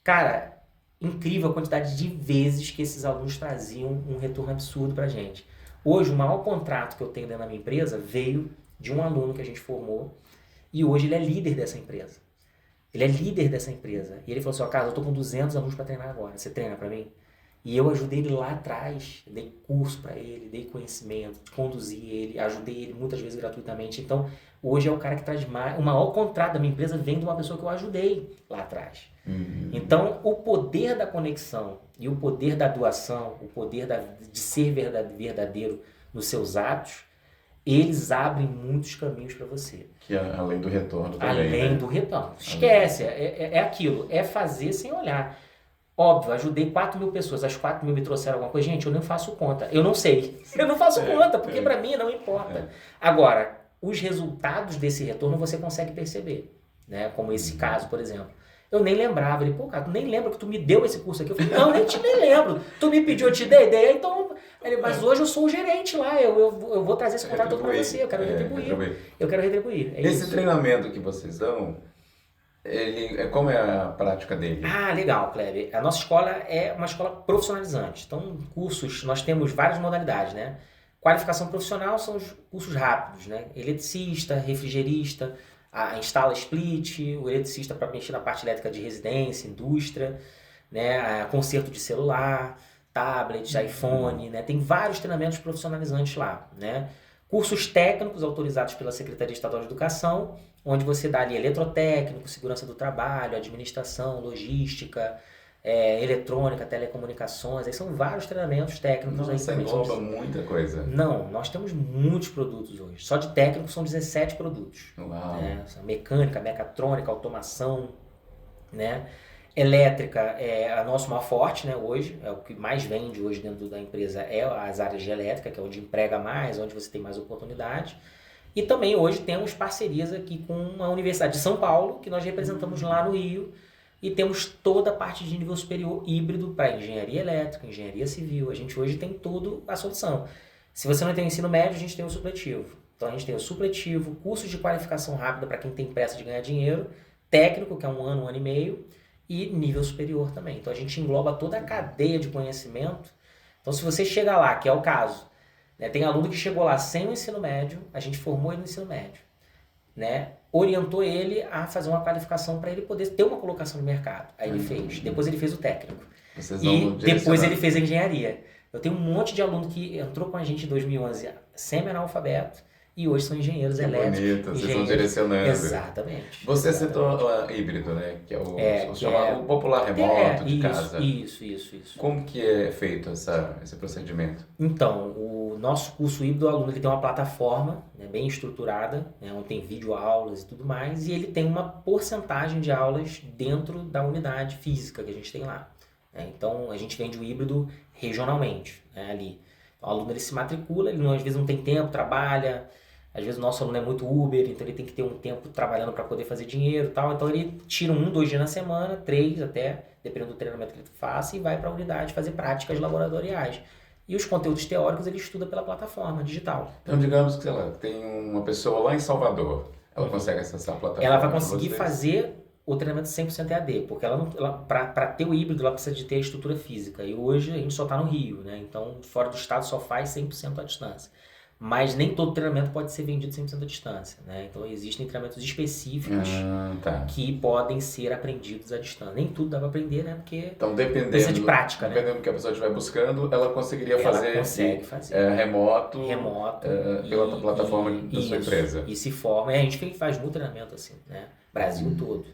Cara, incrível a quantidade de vezes que esses alunos traziam um retorno absurdo pra gente. Hoje, o maior contrato que eu tenho dentro da minha empresa veio de um aluno que a gente formou e hoje ele é líder dessa empresa. Ele é líder dessa empresa. E ele falou assim, ó, Carlos, eu tô com 200 alunos pra treinar agora. Você treina pra mim? E eu ajudei ele lá atrás, dei curso para ele, dei conhecimento, conduzi ele, ajudei ele muitas vezes gratuitamente. Então, hoje é o cara que traz mais... O maior contrato da minha empresa vem de uma pessoa que eu ajudei lá atrás. Então, o poder da conexão e o poder da doação, o poder de ser verdadeiro nos seus atos, eles abrem muitos caminhos para você. Que é além do retorno também, além do retorno. Esquece, é aquilo, é fazer sem olhar. Óbvio, ajudei 4.000 pessoas, as 4.000 me trouxeram alguma coisa. Gente, eu não faço conta, eu não sei. Eu não faço conta, porque para mim não importa. Agora, os resultados desse retorno você consegue perceber, né? Como esse caso, por exemplo. Eu nem lembrava, ele, pô, cara, tu nem lembra que tu me deu esse curso aqui? Eu falei, não, nem lembro. Tu me pediu, eu te dei, então... Ele, mas hoje eu sou o gerente lá, eu vou trazer esse contrato todo para você, eu quero retribuir. Eu quero retribuir. Esse treinamento que vocês dão... como é a prática dele? Ah, legal, Kleber. A nossa escola é uma escola profissionalizante. Então, cursos, nós temos várias modalidades, né? Qualificação profissional são os cursos rápidos, né? Eletricista, refrigerista, instala split, o eletricista para mexer na parte elétrica de residência, indústria, né? Conserto de celular, tablet, iPhone, né? Tem vários treinamentos profissionalizantes lá, né? Cursos técnicos autorizados pela Secretaria Estadual de Educação, onde você dá ali eletrotécnico, segurança do trabalho, administração, logística, eletrônica, telecomunicações, aí são vários treinamentos técnicos. Nossa, aí engloba muita coisa. Não, nós temos muitos produtos hoje. Só de técnico são 17 produtos. Uau. Né? Mecânica, mecatrônica, automação, né? Elétrica é a nosso maior forte, né, hoje, é o que mais vende hoje dentro da empresa, é as áreas de elétrica, que é onde emprega mais, onde você tem mais oportunidade. E também hoje temos parcerias aqui com a Universidade de São Paulo, que nós representamos lá no Rio, e temos toda a parte de nível superior híbrido para engenharia elétrica, engenharia civil. A gente hoje tem toda a solução. Se você não tem o ensino médio, a gente tem o supletivo. Então a gente tem o supletivo, curso de qualificação rápida para quem tem pressa de ganhar dinheiro, técnico, que é um ano e meio, e nível superior também. Então a gente engloba toda a cadeia de conhecimento. Então se você chega lá, que é o caso, né, tem aluno que chegou lá sem o ensino médio, a gente formou ele no ensino médio, né, orientou ele a fazer uma qualificação para ele poder ter uma colocação no mercado. Aí ele fez. Depois ele fez o técnico. E depois ele fez a engenharia. Eu tenho um monte de aluno que entrou com a gente em 2011 semi-analfabeto e hoje são engenheiros elétricos. Bonito, vocês estão direcionando. Exatamente. Você citou híbrido, né? Que é o popular remoto de casa. Isso. Como que é feito esse procedimento? Então, o nosso curso híbrido, o aluno ele tem uma plataforma, né, bem estruturada, né, onde tem videoaulas e tudo mais, e ele tem uma porcentagem de aulas dentro da unidade física que a gente tem lá. Né? Então, a gente vende o híbrido regionalmente, né, ali. Então, o aluno ele se matricula, ele às vezes não tem tempo, trabalha. Às vezes o nosso aluno é muito Uber, então ele tem que ter um tempo trabalhando para poder fazer dinheiro e tal. Então ele tira 1, 2 dias na semana, 3 até, dependendo do treinamento que ele faça, e vai para a unidade fazer práticas laboratoriais. E os conteúdos teóricos ele estuda pela plataforma digital. Então digamos que, sei lá, tem uma pessoa lá em Salvador, ela consegue acessar a plataforma. Ela vai conseguir fazer o treinamento 100% EAD, porque para ter o híbrido ela precisa de ter a estrutura física. E hoje a gente só está no Rio, né? Então fora do estado só faz 100% à distância. Mas nem todo treinamento pode ser vendido 100% à distância, né? Então existem treinamentos específicos que podem ser aprendidos à distância. Nem tudo dá para aprender, né? Porque então, precisa de prática, né? Dependendo do que a pessoa estiver buscando, ela conseguiria fazer. Ela consegue fazer. Remoto pela plataforma da sua empresa. E se forma. E a gente faz muito treinamento assim, né? Brasil todo.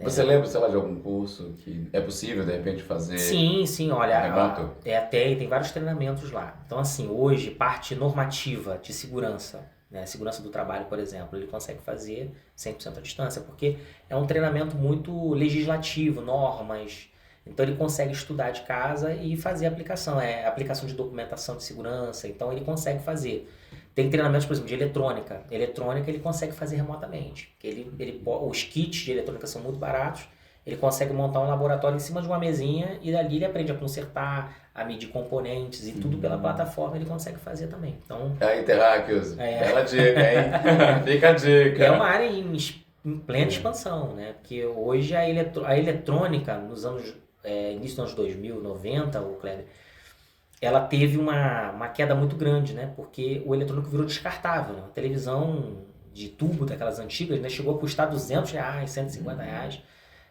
Você lembra, sei lá, de algum curso que é possível, de repente, fazer? Sim, olha, remoto? Tem vários treinamentos lá. Então, assim, hoje, parte normativa de segurança, né, segurança do trabalho, por exemplo, ele consegue fazer 100% à distância, porque é um treinamento muito legislativo, normas. Então, ele consegue estudar de casa e fazer aplicação. Aplicação de documentação de segurança, então ele consegue fazer. Tem treinamentos, por exemplo, de eletrônica. Eletrônica ele consegue fazer remotamente. Os kits de eletrônica são muito baratos. Ele consegue montar um laboratório em cima de uma mesinha e dali ele aprende a consertar, a medir componentes e tudo pela plataforma ele consegue fazer também. Então, aí, Terráqueos, bela dica, hein? Fica a dica. É uma área em plena expansão, né? Porque hoje a eletrônica, nos anos início dos anos 2000, 90, o Kleber, ela teve uma queda muito grande, né? Porque o eletrônico virou descartável, né? A televisão de tubo daquelas antigas, né, chegou a custar R$200, R$150.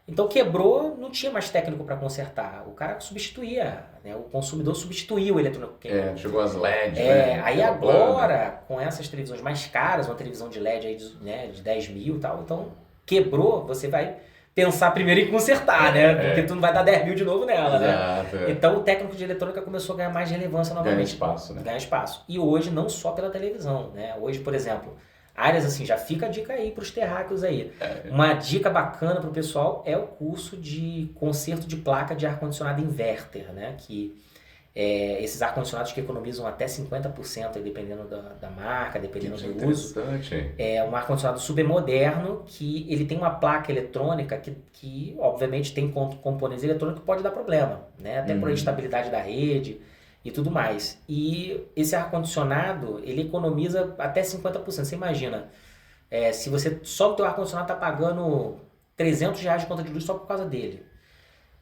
Então quebrou, não tinha mais técnico para consertar. O cara substituía, né? O consumidor substituía o eletrônico quebrado. Chegou as LEDs, né? Aí agora, com essas televisões mais caras, uma televisão de LED aí de 10 mil e tal, então quebrou, você vai pensar primeiro em consertar, né? Porque tu não vai dar 10 mil de novo nela, exato, né? Então o técnico de eletrônica começou a ganhar mais relevância novamente. Ganha espaço, né? Ganha espaço. E hoje não só pela televisão, né? Hoje, por exemplo, áreas assim, já fica a dica aí para os terráqueos aí. Uma dica bacana para o pessoal é o curso de conserto de placa de ar-condicionado inverter, né? Que esses ar-condicionados que economizam até 50%, aí, dependendo da marca, dependendo do uso. É um ar-condicionado super moderno que ele tem uma placa eletrônica que obviamente tem componentes eletrônicos que pode dar problema, né? Até por instabilidade da rede e tudo mais. E esse ar-condicionado, ele economiza até 50%. Você imagina, se você só o teu ar-condicionado está pagando R$300 de conta de luz só por causa dele.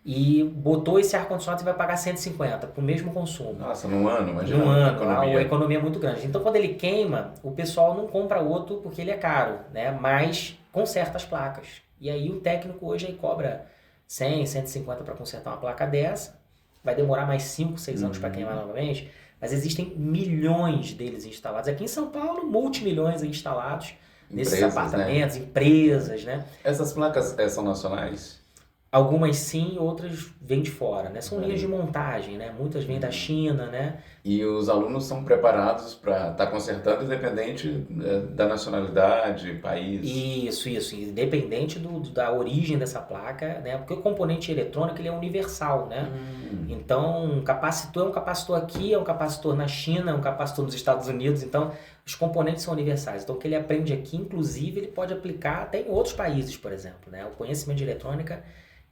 E botou esse ar-condicionado, você vai pagar 150 para o mesmo consumo. Nossa, num ano, imagina. Num ano, a economia é muito grande. Então, quando ele queima, o pessoal não compra outro porque ele é caro, né? Mas conserta as placas. E aí o técnico hoje aí cobra 100, 150 para consertar uma placa dessa. Vai demorar mais 5, 6 anos para queimar novamente. Mas existem milhões deles instalados. Aqui em São Paulo, multimilhões instalados nesses apartamentos, né? Empresas, né? Essas placas são nacionais? Algumas sim, outras vêm de fora, né? São linhas de montagem, né? Muitas vêm da China, né? E os alunos são preparados para estar consertando independente da nacionalidade, país. Isso, independente da origem dessa placa, né? Porque o componente eletrônico ele é universal, né? Então, um capacitor é um capacitor aqui, é um capacitor na China, é um capacitor nos Estados Unidos, então os componentes são universais. Então, o que ele aprende aqui, inclusive, ele pode aplicar até em outros países, por exemplo, né? O conhecimento de eletrônica,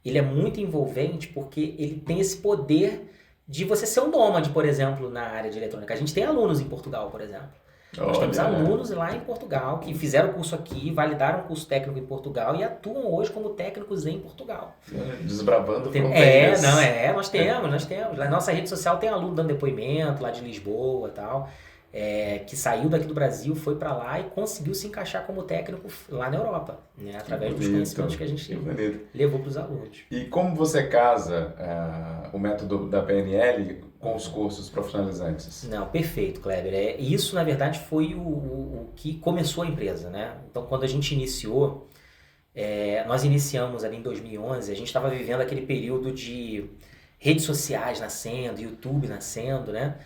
ele é muito envolvente porque ele tem esse poder de você ser um nômade, por exemplo, na área de eletrônica. A gente tem alunos em Portugal, por exemplo. Nós temos alunos lá em Portugal que fizeram o curso aqui, validaram o curso técnico em Portugal e atuam hoje como técnicos em Portugal. Desbravando fronteiras. Nós temos. Na nossa rede social tem aluno dando depoimento lá de Lisboa e tal, que saiu daqui do Brasil, foi para lá e conseguiu se encaixar como técnico lá na Europa, né? Através dos conhecimentos que a gente levou para os alunos. E como você casa o método da PNL com os cursos profissionalizantes? Não, perfeito, Kleber. Isso, na verdade, foi o que começou a empresa, né? Então, quando a gente iniciou, nós iniciamos ali em 2011, a gente estava vivendo aquele período de redes sociais nascendo, YouTube nascendo, né?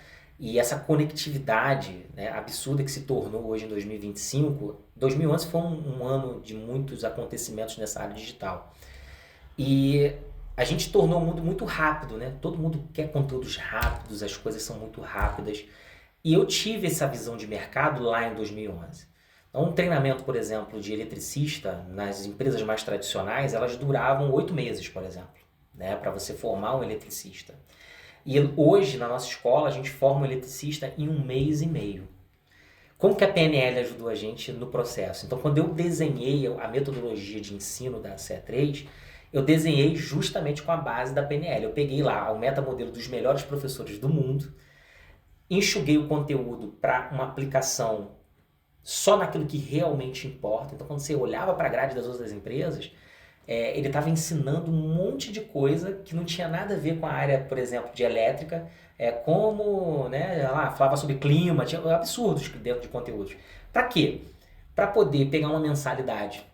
E essa conectividade, né, absurda que se tornou hoje em 2025. 2011 foi um ano de muitos acontecimentos nessa área digital. E a gente tornou o mundo muito rápido, né? Todo mundo quer conteúdos rápidos, as coisas são muito rápidas. E eu tive essa visão de mercado lá em 2011. Então, um treinamento, por exemplo, de eletricista nas empresas mais tradicionais, elas duravam 8 meses, por exemplo, né? Para você formar um eletricista. E hoje, na nossa escola, a gente forma um eletricista em 1 mês e meio. Como que a PNL ajudou a gente no processo? Então, quando eu desenhei a metodologia de ensino da CE3, eu desenhei justamente com a base da PNL. Eu peguei lá o metamodelo dos melhores professores do mundo, enxuguei o conteúdo para uma aplicação só naquilo que realmente importa. Então, quando você olhava para a grade das outras empresas, ele estava ensinando um monte de coisa que não tinha nada a ver com a área, por exemplo, de elétrica, como, né, falava sobre clima, tinha absurdos dentro de conteúdos. Para quê? Para poder pegar uma mensalidade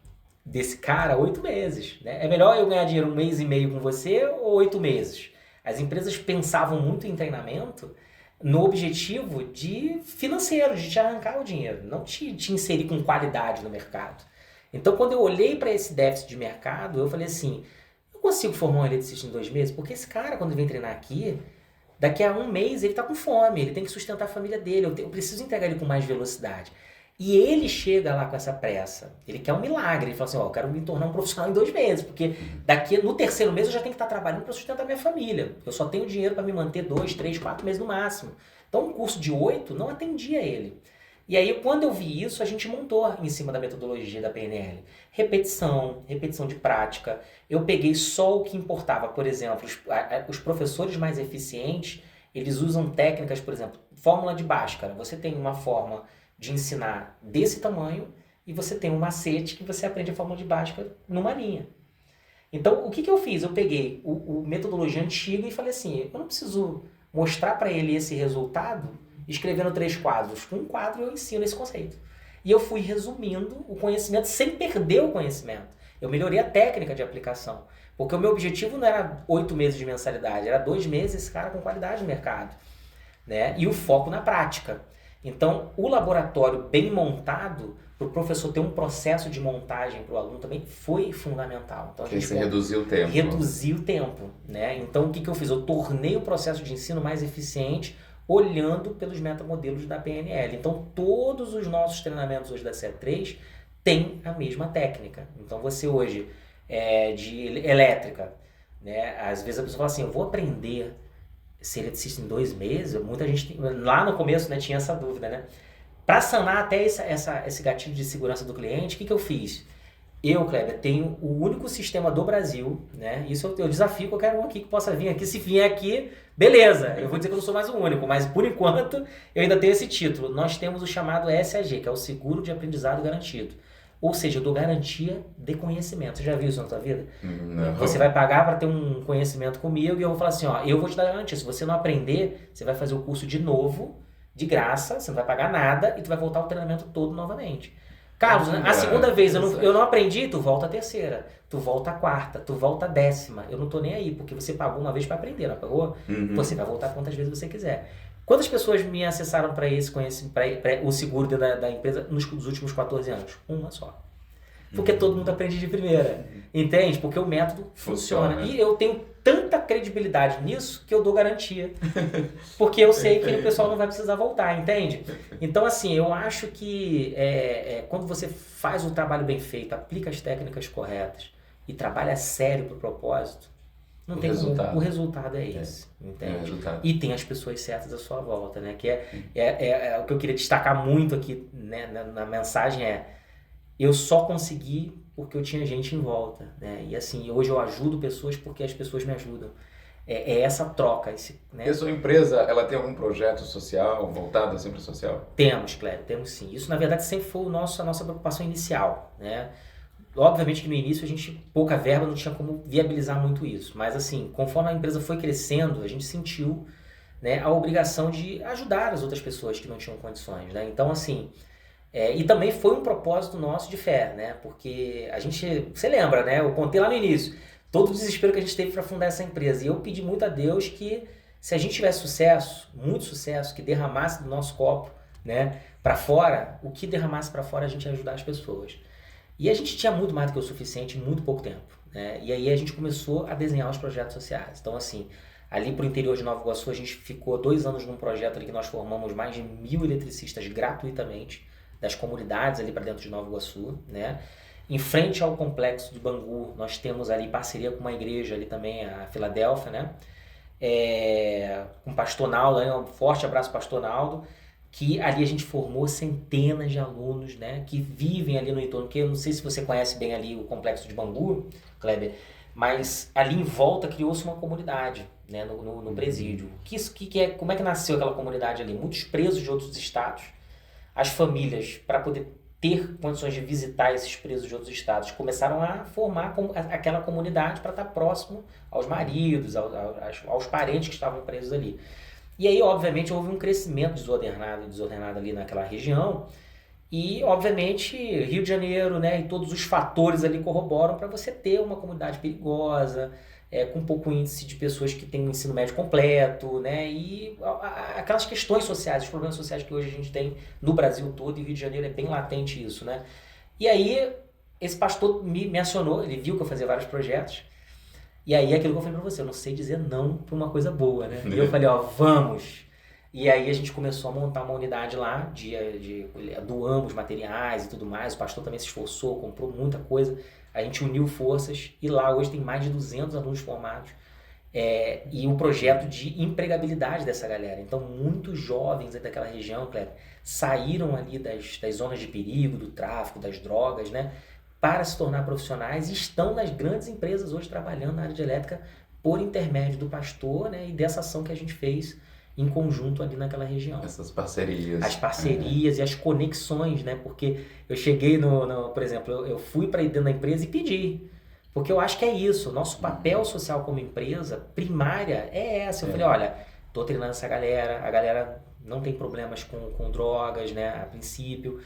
desse cara 8 meses. Né? É melhor eu ganhar dinheiro 1 mês e meio com você ou 8 meses? As empresas pensavam muito em treinamento no objetivo de financeiro, de te arrancar o dinheiro, não te inserir com qualidade no mercado. Então, quando eu olhei para esse déficit de mercado, eu falei assim, eu consigo formar um eletricista em 2 meses? Porque esse cara, quando vem treinar aqui, daqui a 1 mês ele está com fome, ele tem que sustentar a família dele, eu preciso entregar ele com mais velocidade. E ele chega lá com essa pressa, ele quer um milagre, ele fala assim, eu quero me tornar um profissional em 2 meses, porque no 3º mês eu já tenho que estar trabalhando para sustentar minha família, eu só tenho dinheiro para me manter 2, 3, 4 meses no máximo. Então um curso de 8 não atendia ele. E aí, quando eu vi isso, a gente montou em cima da metodologia da PNL. Repetição de prática. Eu peguei só o que importava. Por exemplo, os professores mais eficientes, eles usam técnicas, por exemplo, fórmula de Bhaskara. Você tem uma forma de ensinar desse tamanho e você tem um macete que você aprende a fórmula de Bhaskara numa linha. Então, o que eu fiz? Eu peguei a metodologia antiga e falei assim, eu não preciso mostrar para ele esse resultado escrevendo 3 quadros. Com um quadro eu ensino esse conceito. E eu fui resumindo o conhecimento sem perder o conhecimento. Eu melhorei a técnica de aplicação. Porque o meu objetivo não era 8 meses de mensalidade, era 2 meses esse cara com qualidade no mercado. Né? E o foco na prática. Então, o laboratório bem montado, para o professor ter um processo de montagem para o aluno também, foi fundamental. Então, você reduziu o tempo. Reduzir o tempo. Né? Então, o que eu fiz? Eu tornei o processo de ensino mais eficiente, olhando pelos metamodelos da PNL. Então, todos os nossos treinamentos hoje da CE3 têm a mesma técnica. Então, você hoje de elétrica, né? Às vezes a pessoa fala assim, eu vou aprender ser eletricista em 2 meses. Muita gente, lá no começo, né, tinha essa dúvida, né? Para sanar até esse gatilho de segurança do cliente, o que eu fiz? Eu, Kleber, tenho o único sistema do Brasil, né? Isso eu desafio qualquer um aqui que possa vir aqui. Se vier aqui, beleza, eu vou dizer que eu não sou mais o único, mas por enquanto eu ainda tenho esse título. Nós temos o chamado SAG, que é o Seguro de Aprendizado Garantido. Ou seja, eu dou garantia de conhecimento. Você já viu isso na sua vida? Não. Você vai pagar para ter um conhecimento comigo e eu vou falar assim, ó, eu vou te dar garantia. Se você não aprender, você vai fazer o curso de novo, de graça, você não vai pagar nada e tu vai voltar ao treinamento todo novamente. Carlos, a segunda vez eu não aprendi, tu volta a terceira, tu volta a quarta, tu volta a 10ª. Eu não tô nem aí, porque você pagou uma vez para aprender, não pagou? Você vai voltar quantas vezes você quiser. Quantas pessoas me acessaram para o seguro da empresa nos últimos 14 anos? Uma só. Porque todo mundo aprende de primeira, entende? Porque o método funciona. E eu tenho tanta credibilidade nisso que eu dou garantia. Porque eu sei que o pessoal não vai precisar voltar, entende? Então, assim, eu acho que quando você faz o trabalho bem feito, aplica as técnicas corretas e trabalha sério pro propósito, não tem como. O resultado é esse, entende? E tem as pessoas certas à sua volta, né? Que é o que eu queria destacar muito aqui, né, na mensagem eu só consegui porque eu tinha gente em volta, né? E assim, hoje eu ajudo pessoas porque as pessoas me ajudam. É essa troca. Né? E a sua empresa, ela tem algum projeto social, voltado sempre social? Temos, Cléber, temos sim. Isso, na verdade, sempre foi a nossa preocupação inicial, né? Obviamente que no início a gente, pouca verba, não tinha como viabilizar muito isso. Mas assim, conforme a empresa foi crescendo, a gente sentiu, né, a obrigação de ajudar as outras pessoas que não tinham condições, né? Então, assim... e também foi um propósito nosso de fé, né? Porque a gente, você lembra, né? Eu contei lá no início, todo o desespero que a gente teve para fundar essa empresa. E eu pedi muito a Deus que, se a gente tivesse sucesso, muito sucesso, que derramasse do nosso copo, né, para fora, o que derramasse para fora a gente ia ajudar as pessoas. E a gente tinha muito mais do que o suficiente em muito pouco tempo, né? E aí a gente começou a desenhar os projetos sociais. Então, assim, ali pro interior de Nova Iguaçu, a gente ficou 2 anos num projeto ali que nós formamos mais de 1.000 eletricistas gratuitamente, das comunidades ali para dentro de Nova Iguaçu, né? Em frente ao complexo de Bangu, nós temos ali parceria com uma igreja ali também, a Filadélfia, né? Com o Pastor Naldo, né? Um forte abraço, Pastor Naldo, que ali a gente formou centenas de alunos, né? Que vivem ali no entorno, que eu não sei se você conhece bem ali o complexo de Bangu, Kleber, mas ali em volta criou-se uma comunidade, né? No presídio. Como é que nasceu aquela comunidade ali? Muitos presos de outros estados, as famílias, para poder ter condições de visitar esses presos de outros estados, começaram a formar aquela comunidade para estar próximo aos maridos, aos parentes que estavam presos ali. E aí, obviamente, houve um crescimento desordenado ali naquela região. E, obviamente, Rio de Janeiro, né, e todos os fatores ali corroboram para você ter uma comunidade perigosa, com pouco índice de pessoas que têm um ensino médio completo, né? E aquelas questões sociais, os problemas sociais que hoje a gente tem no Brasil todo, e Rio de Janeiro é bem latente isso, né? E aí, esse pastor me acionou, ele viu que eu fazia vários projetos, e aí aquilo que eu falei pra você, eu não sei dizer não pra uma coisa boa, né? E eu falei, vamos! E aí a gente começou a montar uma unidade lá, doamos materiais e tudo mais, o pastor também se esforçou, comprou muita coisa, a gente uniu forças e lá hoje tem mais de 200 alunos formados. E um projeto de empregabilidade dessa galera. Então, muitos jovens daquela região, Cleber, saíram ali das zonas de perigo, do tráfico, das drogas, né, para se tornar profissionais e estão nas grandes empresas hoje trabalhando na área de elétrica por intermédio do pastor, né, e dessa ação que a gente fez em conjunto ali naquela região. Essas parcerias. As parcerias e as conexões, né? Porque eu cheguei por exemplo, eu fui para dentro da empresa e pedi. Porque eu acho que é isso. Nosso papel social como empresa primária é essa. Eu falei, olha, tô treinando essa galera, a galera não tem problemas com drogas, né? A princípio.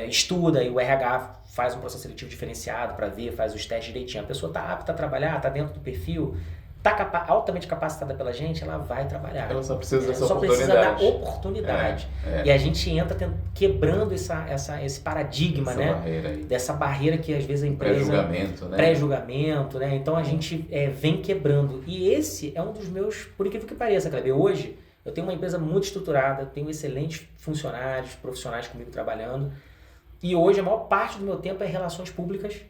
Estuda e o RH faz um processo seletivo diferenciado para ver, faz os testes direitinho. A pessoa tá apta a trabalhar, tá dentro do perfil, tá altamente capacitada pela gente, ela vai trabalhar. Ela só precisa dessa oportunidade. Só precisa da oportunidade. E a gente entra quebrando esse paradigma, essa, né? Barreira aí. Dessa barreira que às vezes a empresa... Pré-julgamento, né? Pré-julgamento, né? Então a gente vem quebrando. E esse é um dos meus, por incrível que pareça, Kleber, hoje eu tenho uma empresa muito estruturada, tenho excelentes funcionários, profissionais comigo trabalhando. E hoje a maior parte do meu tempo é relações públicas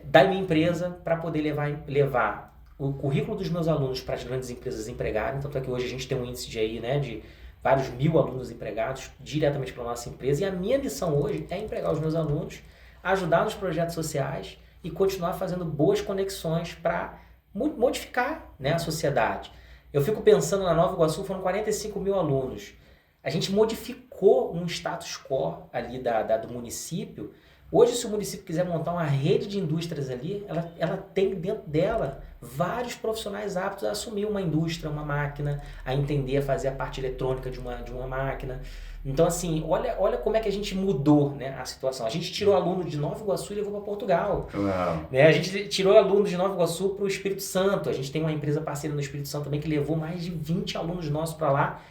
da minha empresa para poder levar o currículo dos meus alunos para as grandes empresas empregarem. Tanto é que hoje a gente tem um índice de vários 1.000 alunos empregados diretamente para a nossa empresa. E a minha missão hoje é empregar os meus alunos, ajudar nos projetos sociais e continuar fazendo boas conexões para modificar, né, a sociedade. Eu fico pensando, na Nova Iguaçu foram 45.000 alunos. A gente modificou um status quo ali do município Hoje, se o município quiser montar uma rede de indústrias ali, ela tem dentro dela vários profissionais aptos a assumir uma indústria, uma máquina, a entender, a fazer a parte eletrônica de uma máquina. Então, assim, olha como é que a gente mudou, né, a situação. A gente tirou aluno de Nova Iguaçu e levou para Portugal. Né? A gente tirou alunos de Nova Iguaçu para o Espírito Santo. A gente tem uma empresa parceira no Espírito Santo também que levou mais de 20 alunos nossos para lá,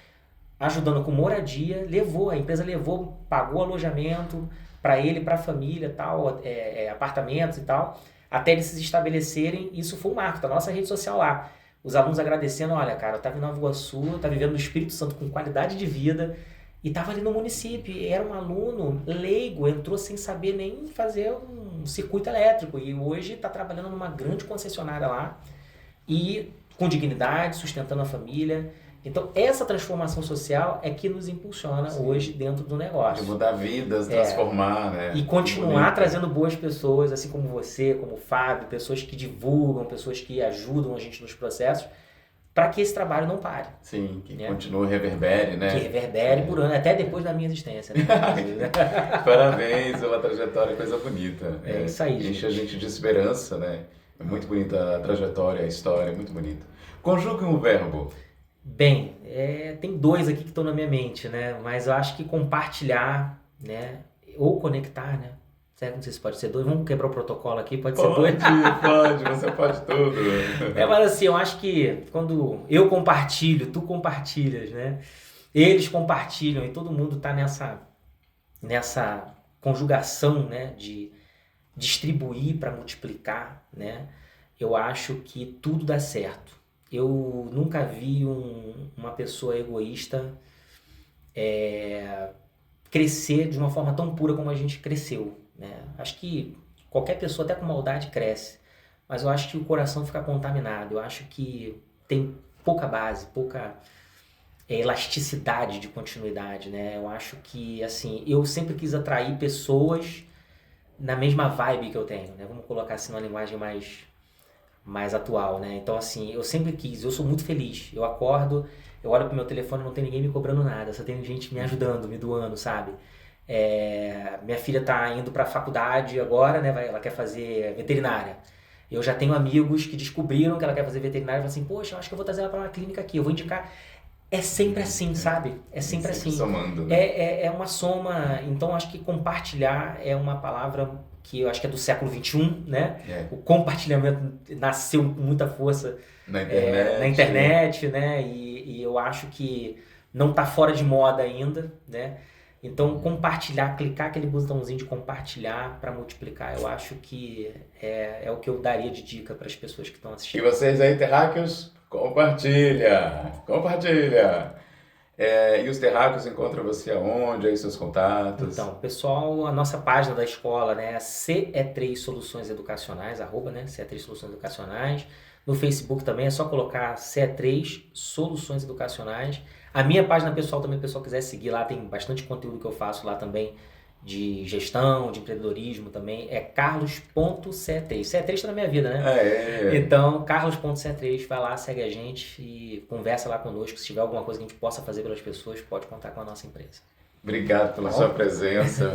ajudando com moradia. A empresa levou, pagou alojamento para ele, para a família, tal, apartamentos e tal, até eles se estabelecerem. Isso foi um marco da nossa rede social lá. Os alunos agradecendo, olha, cara, eu estava em Nova Iguaçu, eu estava vivendo no Espírito Santo com qualidade de vida e estava ali no município. Era um aluno leigo, entrou sem saber nem fazer um circuito elétrico e hoje está trabalhando numa grande concessionária lá e com dignidade, sustentando a família. Então, essa transformação social é que nos impulsiona hoje dentro do negócio. De mudar vidas, transformar, né? E continuar trazendo boas pessoas, assim como você, como o Fábio, pessoas que divulgam, pessoas que ajudam a gente nos processos, para que esse trabalho não pare. Sim, que continue, reverbere, né? Que reverbere por ano, até depois da minha existência. Né? Parabéns pela trajetória, coisa bonita. É isso aí, gente. Enche a gente de esperança, né? É muito bonita a trajetória, a história, é muito bonita. Conjugue um verbo. Bem, tem dois aqui que estão na minha mente, né? Mas eu acho que compartilhar, né? Ou conectar, né? Certo? Não sei se pode ser dois. Vamos quebrar o protocolo aqui, pode ser dois. Pode, você pode tudo. Mas assim, eu acho que quando eu compartilho, tu compartilhas, né? Eles compartilham e todo mundo está nessa conjugação, né? De distribuir para multiplicar, né? Eu acho que tudo dá certo. Eu nunca vi uma pessoa egoísta crescer de uma forma tão pura como a gente cresceu, né? Acho que qualquer pessoa, até com maldade, cresce. Mas eu acho que o coração fica contaminado. Eu acho que tem pouca base, pouca elasticidade de continuidade, né? Eu acho que, assim, eu sempre quis atrair pessoas na mesma vibe que eu tenho, né? Vamos colocar assim numa linguagem mais atual, né? Então, assim, eu sempre quis, eu sou muito feliz. Eu acordo, eu olho pro meu telefone, não tem ninguém me cobrando nada, só tem gente me ajudando, me doando, sabe? Minha filha tá indo pra faculdade agora, né? Ela quer fazer veterinária. Eu já tenho amigos que descobriram que ela quer fazer veterinária e falam assim, poxa, eu acho que eu vou trazer ela pra uma clínica aqui, eu vou indicar. É sempre assim, sabe? É sempre assim. Somando, né? É uma soma. Então, acho que compartilhar é uma palavra que eu acho que é do século XXI, né? O compartilhamento nasceu com muita força na internet, né? E eu acho que não está fora de moda ainda, né? Então, compartilhar, clicar aquele botãozinho de compartilhar para multiplicar, eu acho que é o que eu daria de dica para as pessoas que estão assistindo. E vocês aí, terráqueos, compartilha! E os terráqueos encontram você aonde? Aí seus contatos? Então, pessoal, a nossa página da escola, né, CE3 Soluções Educacionais, @ né, CE3 Soluções Educacionais. No Facebook também é só colocar CE3 Soluções Educacionais. A minha página pessoal também, se o pessoal quiser seguir lá, tem bastante conteúdo que eu faço lá também, de gestão, de empreendedorismo também, é carlos.ce3. CE3 está na minha vida, né? Então, carlos.ce3, vai lá, segue a gente e conversa lá conosco. Se tiver alguma coisa que a gente possa fazer pelas pessoas, pode contar com a nossa empresa. Obrigado pela sua presença.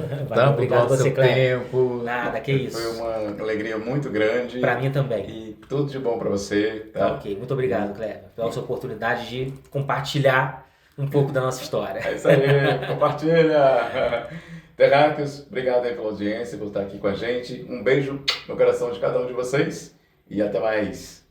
Obrigado a você, tempo. Nada, que isso. Foi uma alegria muito grande. Para mim também. E tudo de bom para você. Tá? Ok, muito obrigado, Cléber, pela sua oportunidade de compartilhar um pouco da nossa história. É isso aí, compartilha! Terráqueos, obrigado aí pela audiência, por estar aqui com a gente. Um beijo no coração de cada um de vocês e até mais.